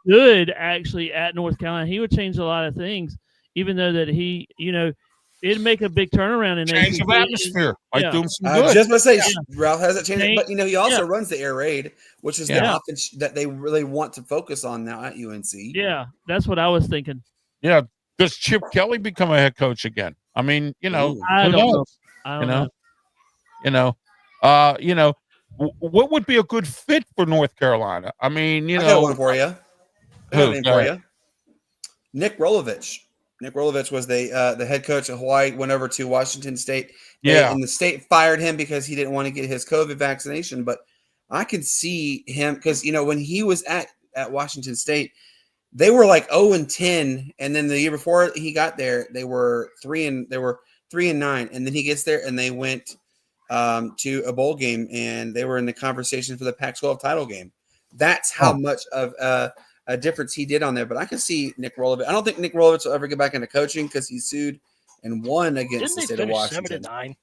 good actually at North Carolina. He would change a lot of things, even though that it'd make a big turnaround in change of atmosphere. Might do him some good. Just to say, Ralph hasn't changed, but he also runs the air raid, which is the offense that they really want to focus on now at UNC. Yeah, that's what I was thinking. Yeah, does Chip Kelly become a head coach again? I mean, I don't know. What would be a good fit for North Carolina? I mean, I got one for you. Nick Rolovich. Nick Rolovich was the head coach of Hawaii. Went over to Washington State. And the state fired him because he didn't want to get his COVID vaccination. But I could see him because when he was at Washington State, they were like 0-10, and then the year before he got there, they were 3-9, and then he gets there and they went to a bowl game and they were in the conversation for the Pac-12 title game. That's how much of a difference he did on there. But I can see Nick Rolovich. I don't think Nick Rolovich will ever get back into coaching because he sued and won against the state of Washington. 7-9?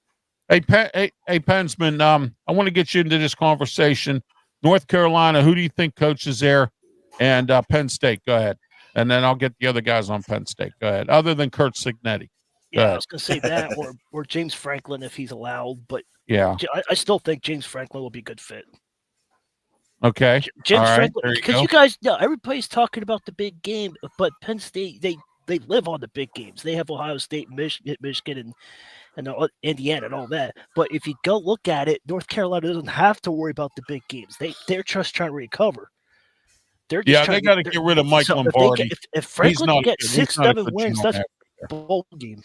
Hey, Pensman, I want to get you into this conversation. North Carolina, who do you think coaches there? And Penn State, go ahead. And then I'll get the other guys on Penn State. Go ahead. Other than Kurt Signetti. Yeah, I was going to say that or James Franklin if he's allowed. But yeah, I still think James Franklin will be a good fit. Okay. James Franklin, because you guys know everybody's talking about the big game, but Penn State, they live on the big games. They have Ohio State, Michigan, and Indiana and all that. But if you go look at it, North Carolina doesn't have to worry about the big games. They're just trying to recover. They got to get rid of Mike Lombardi. If Franklin can get 6-7 wins, that's a bowl game.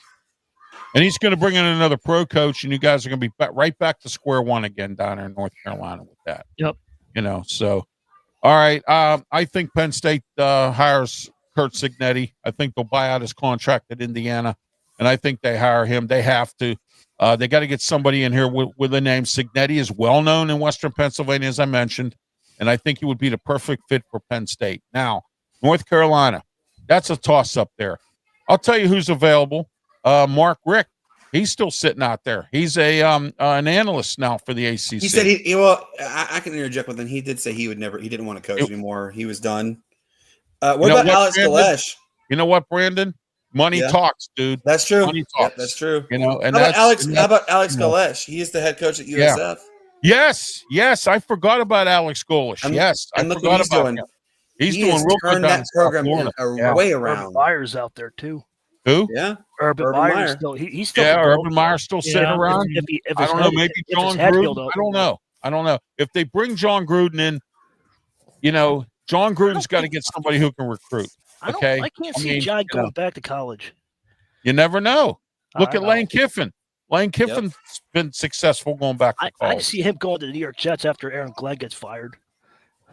And he's going to bring in another pro coach, and you guys are going to be right back to square one again down there in North Carolina with that. Yep. So, all right. I think Penn State hires Kurt Signetti. I think they'll buy out his contract at Indiana, and I think they hire him. They have to. They got to get somebody in here with the name. Signetti is well known in Western Pennsylvania, as I mentioned, and I think he would be the perfect fit for Penn State. Now, North Carolina, that's a toss-up there. I'll tell you who's available. Mark Richt. He's still sitting out there. He's an analyst now for the ACC. He said I can interject with him. He did say he didn't want to coach anymore. He was done. What about Alex Galesh? You know what, Brandon? Money talks, dude. That's true. Money talks. Yeah, that's true. And how about Alex Galesh? He is the head coach at USF. Yes. I forgot about Alex Galesh. I forgot about him. He's doing real good. That program way around. Urban Meyer's out there too. Who? Yeah, Urban Meyer. He's still. Yeah, Urban Meyer's still sitting around. If I don't know. Maybe John Gruden. I don't know. If they bring John Gruden in, John Gruden's got to get somebody who can recruit. Okay, I can't see John going back to college. You never know. Look at Lane Kiffin. Lane Kiffin's been successful going back to college. I see him going to the New York Jets after Aaron Glenn gets fired.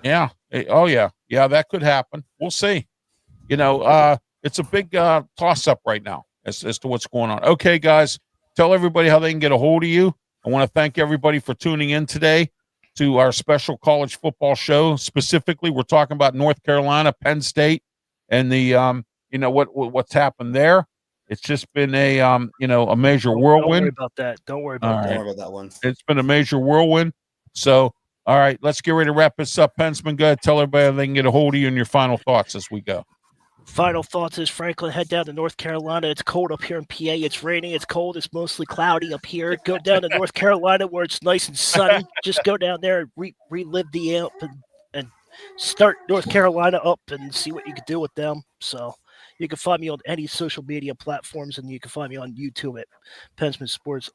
Yeah. Oh yeah. Yeah, that could happen. We'll see. It's a big toss-up right now as to what's going on. Okay, guys, tell everybody how they can get a hold of you. I want to thank everybody for tuning in today to our special college football show. Specifically, we're talking about North Carolina, Penn State, and the what's happened there. It's just been a major whirlwind. Don't worry about that one. It's been a major whirlwind. So, all right, let's get ready to wrap this up. Pensman, go ahead, tell everybody how they can get a hold of you and your final thoughts as we go. Final thoughts is Franklin, head down to North Carolina. It's cold up here in PA. It's raining. It's cold. It's mostly cloudy up here. Go down to North Carolina where it's nice and sunny. Just go down there and relive the amp and start North Carolina up and see what you can do with them. So you can find me on any social media platforms, and you can find me on YouTube at Pensman Sports.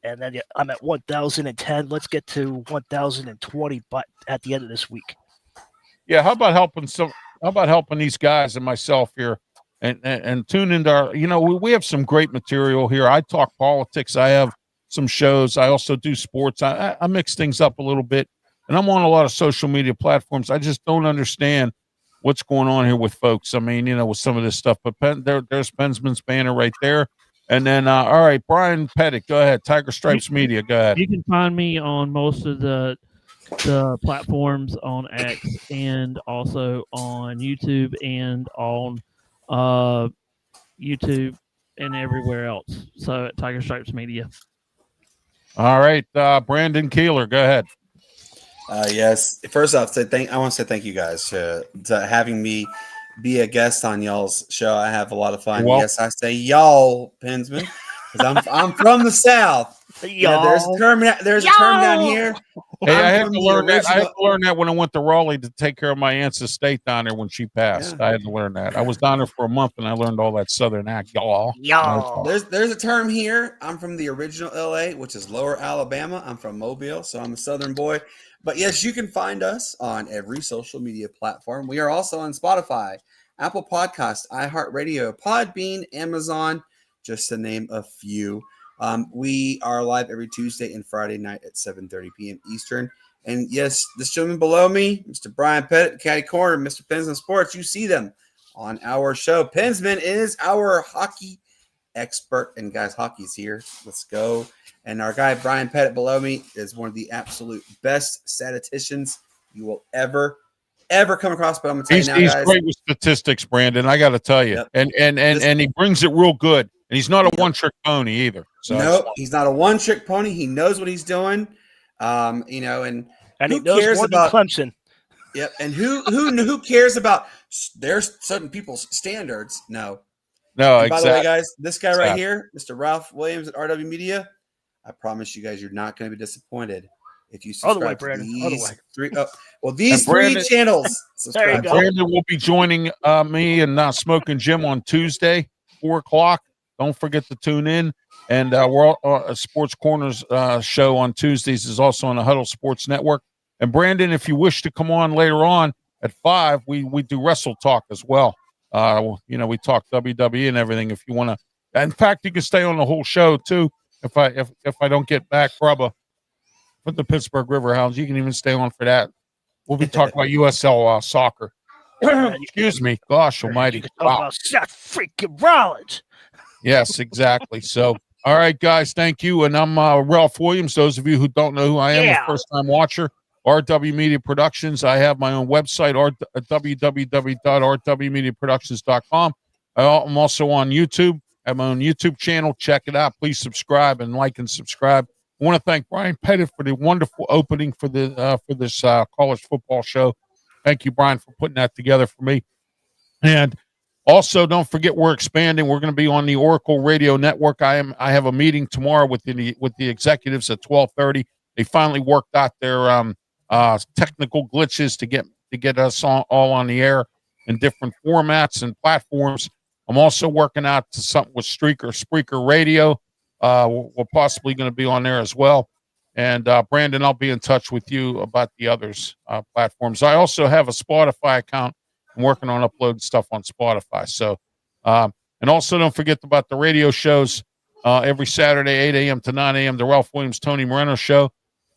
And then I'm at 1,010. Let's get to 1,020 at the end of this week. Yeah, how about helping these guys and myself here and tune into our, we have some great material here. I talk politics. I have some shows. I also do sports. I mix things up a little bit, and I'm on a lot of social media platforms. I just don't understand what's going on here with folks. I mean, with some of this stuff, but there's Pensman's banner right there. And then, all right, Bryan Pettit, go ahead. Tiger Stripes Media, go ahead. You can find me on most of the platforms on X and also on YouTube and on YouTube and everywhere else. So at Tiger Stripes Media. All right, Brandon Keeler, go ahead. Yes. First off, I want to say thank you guys to having me be a guest on y'all's show. I have a lot of fun. Well, yes, I say y'all, Pensman, because I'm from the South. There's a term down here. Hey, I had to learn that. I had to learn that when I went to Raleigh to take care of my aunt's estate down there when she passed. Yeah. I had to learn that. I was down there for a month and I learned all that Southern act, y'all. There's a term here. I'm from the original LA, which is Lower Alabama. I'm from Mobile, so I'm a Southern boy. But yes, you can find us on every social media platform. We are also on Spotify, Apple Podcasts, iHeartRadio, Podbean, Amazon, just to name a few. We are live every Tuesday and Friday night at 7:30 p.m. Eastern. And yes, this gentleman below me, Mr. Bryan Pettit, Caddy Corner, Mr. Pensman Sports, you see them on our show. Pensman is our hockey expert. And guys, hockey's here. Let's go. And our guy, Bryan Pettit, below me is one of the absolute best statisticians you will ever come across. But I'm going to tell you now, he's guys. Great with statistics, Brandon. I got to tell you. Yep. And he brings it real good. And he's not a one-trick pony either. So nope, he's not a one-trick pony. He knows what he's doing. And he who knows cares more about than Clemson? Yep. And who cares about there's certain people's standards? No. No, and exactly. By the way, guys, this guy right here, Mr. Ralph Williams at RW Media, I promise you guys, you're not going to be disappointed if you subscribe to these three. These three channels. There you go. Brandon will be joining me and Smoking Jim on Tuesday, 4:00. Don't forget to tune in. And we're Sports Corners show on Tuesdays is also on the Huddle Sports Network. And Brandon, if you wish to come on later on at 5, we do Wrestle Talk as well. We talk WWE and everything. If you want to, in fact, you can stay on the whole show too. If I don't get back, Grubba, for the Pittsburgh Riverhounds, you can even stay on for that. We'll be talking about USL soccer. Excuse me, gosh almighty. Talk about Seth freaking Rollins. Yes, exactly. So, all right, guys, thank you. And I'm Ralph Williams. Those of you who don't know who I am, a first-time watcher, RW Media Productions. I have my own website, www.rwmediaproductions.com. I'm also on YouTube. I have my own YouTube channel. Check it out. Please subscribe and like and subscribe. I want to thank Bryan Pettit for the wonderful opening for this college football show. Thank you, Bryan, for putting that together for me. And also, don't forget we're expanding. We're going to be on the Oracle Radio Network. I have a meeting tomorrow with the executives at 12:30. They finally worked out their technical glitches to get us all on the air in different formats and platforms. I'm also working out to something with Spreaker Radio. We're possibly going to be on there as well. And Brandon, I'll be in touch with you about the others platforms. I also have a Spotify account. I'm working on uploading stuff on Spotify. So, and also don't forget about the radio shows every Saturday, 8 a.m. to 9 a.m. The Ralph Williams, Tony Moreno show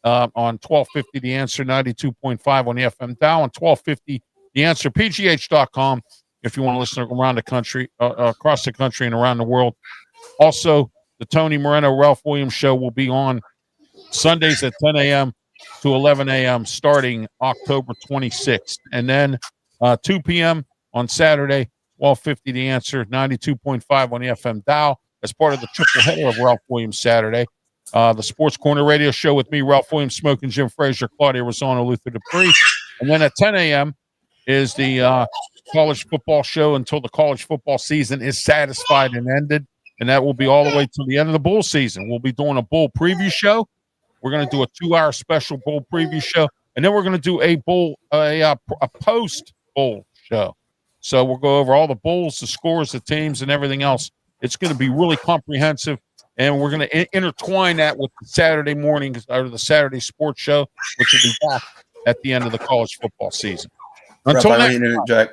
on 1250 The Answer, 92.5 on the FM dial, and 1250 The Answer, PGH.com if you want to listen around the country, across the country and around the world. Also, the Tony Moreno, Ralph Williams show will be on Sundays at 10 a.m. to 11 a.m. starting October 26th. And then 2 p.m. on Saturday, 1250 The Answer, 92.5 on the FM dial as part of the triple header of Ralph Williams Saturday. The Sports Corner Radio Show with me, Ralph Williams, Smoking Jim Frazier, Claudia Rosano, Luther Dupree. And then at 10 a.m. is the college football show until the college football season is satisfied and ended. And that will be all the way to the end of the bowl season. We'll be doing a bowl preview show. We're going to do a 2-hour special bowl preview show. And then we're going to do a post-bowl show. So we'll go over all the bowls, the scores, the teams, and everything else. It's going to be really comprehensive. And we're going to intertwine that with the Saturday morning or the Saturday sports show, which will be back at the end of the college football season. Until next time,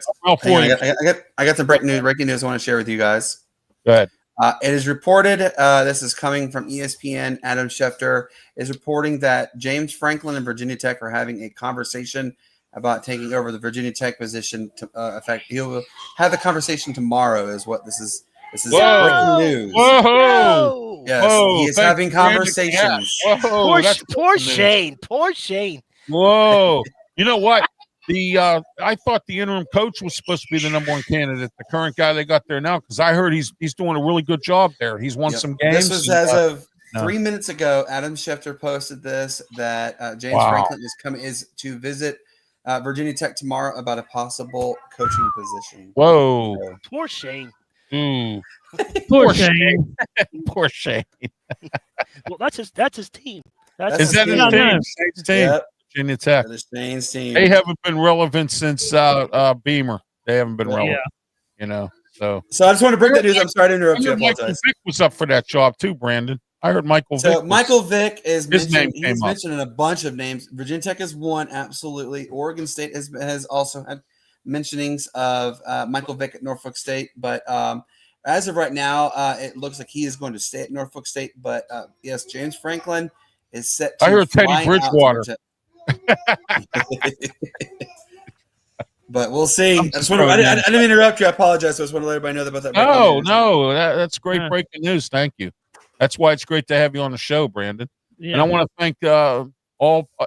I got some breaking news I want to share with you guys. Go ahead. It is reported, this is coming from ESPN, Adam Schefter is reporting that James Franklin and Virginia Tech are having a conversation about taking over the Virginia Tech position. In fact, he'll have the conversation tomorrow is what this is. This is breaking news. Whoa! Yes, he is having conversations. Poor Shane. Poor Shane. Whoa! You know what? I thought the interim coach was supposed to be the number one candidate. The current guy they got there now, because I heard he's doing a really good job there. He's won some games. This was as of 3 minutes ago. Adam Schefter posted this that James Franklin is to visit Virginia Tech tomorrow about a possible coaching position. Whoa! Poor Shane. Poor Shane. Poor Shane. Well, that's his team. Is that his team? Shane's team. Yep. Virginia Tech. Shane's team. They haven't been relevant since Beamer. They haven't been relevant. You know. So I just want to break that news. I'm sorry to interrupt you. I apologize. Michael Vick was up for that job too, Brandon. I heard Michael Vick. So Michael Vick is mentioned. He's up. mentioned in a bunch of names. Virginia Tech is one, absolutely. Oregon State has also had mentionings of Michael Vick at Norfolk State, but as of right now, it looks like he is going to stay at Norfolk State. But yes, James Franklin is set to. I heard Teddy Bridgewater. But we'll see. I'm I didn't mean to interrupt you. I apologize. I just want to let everybody know about that. No, that's great Yeah. breaking news. Thank you. That's why it's great to have you on the show, Brandon. Yeah. And I want to thank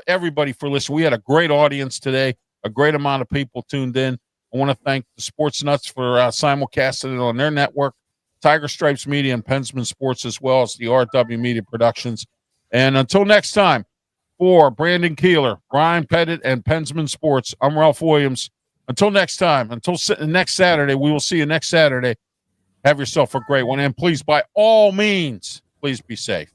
everybody for listening. We had a great audience today, a great amount of people tuned in. I want to thank the Sports Nuts for simulcasting it on their network, Tiger Stripes Media and Pensman Sports, as well as the RW Media Productions. And until next time, for Brandon Keeler, Brian Pettit, and Pensman Sports, I'm Ralph Williams. Until next time, until next Saturday, we will see you next Saturday. Have yourself a great one. And please, by all means, please be safe.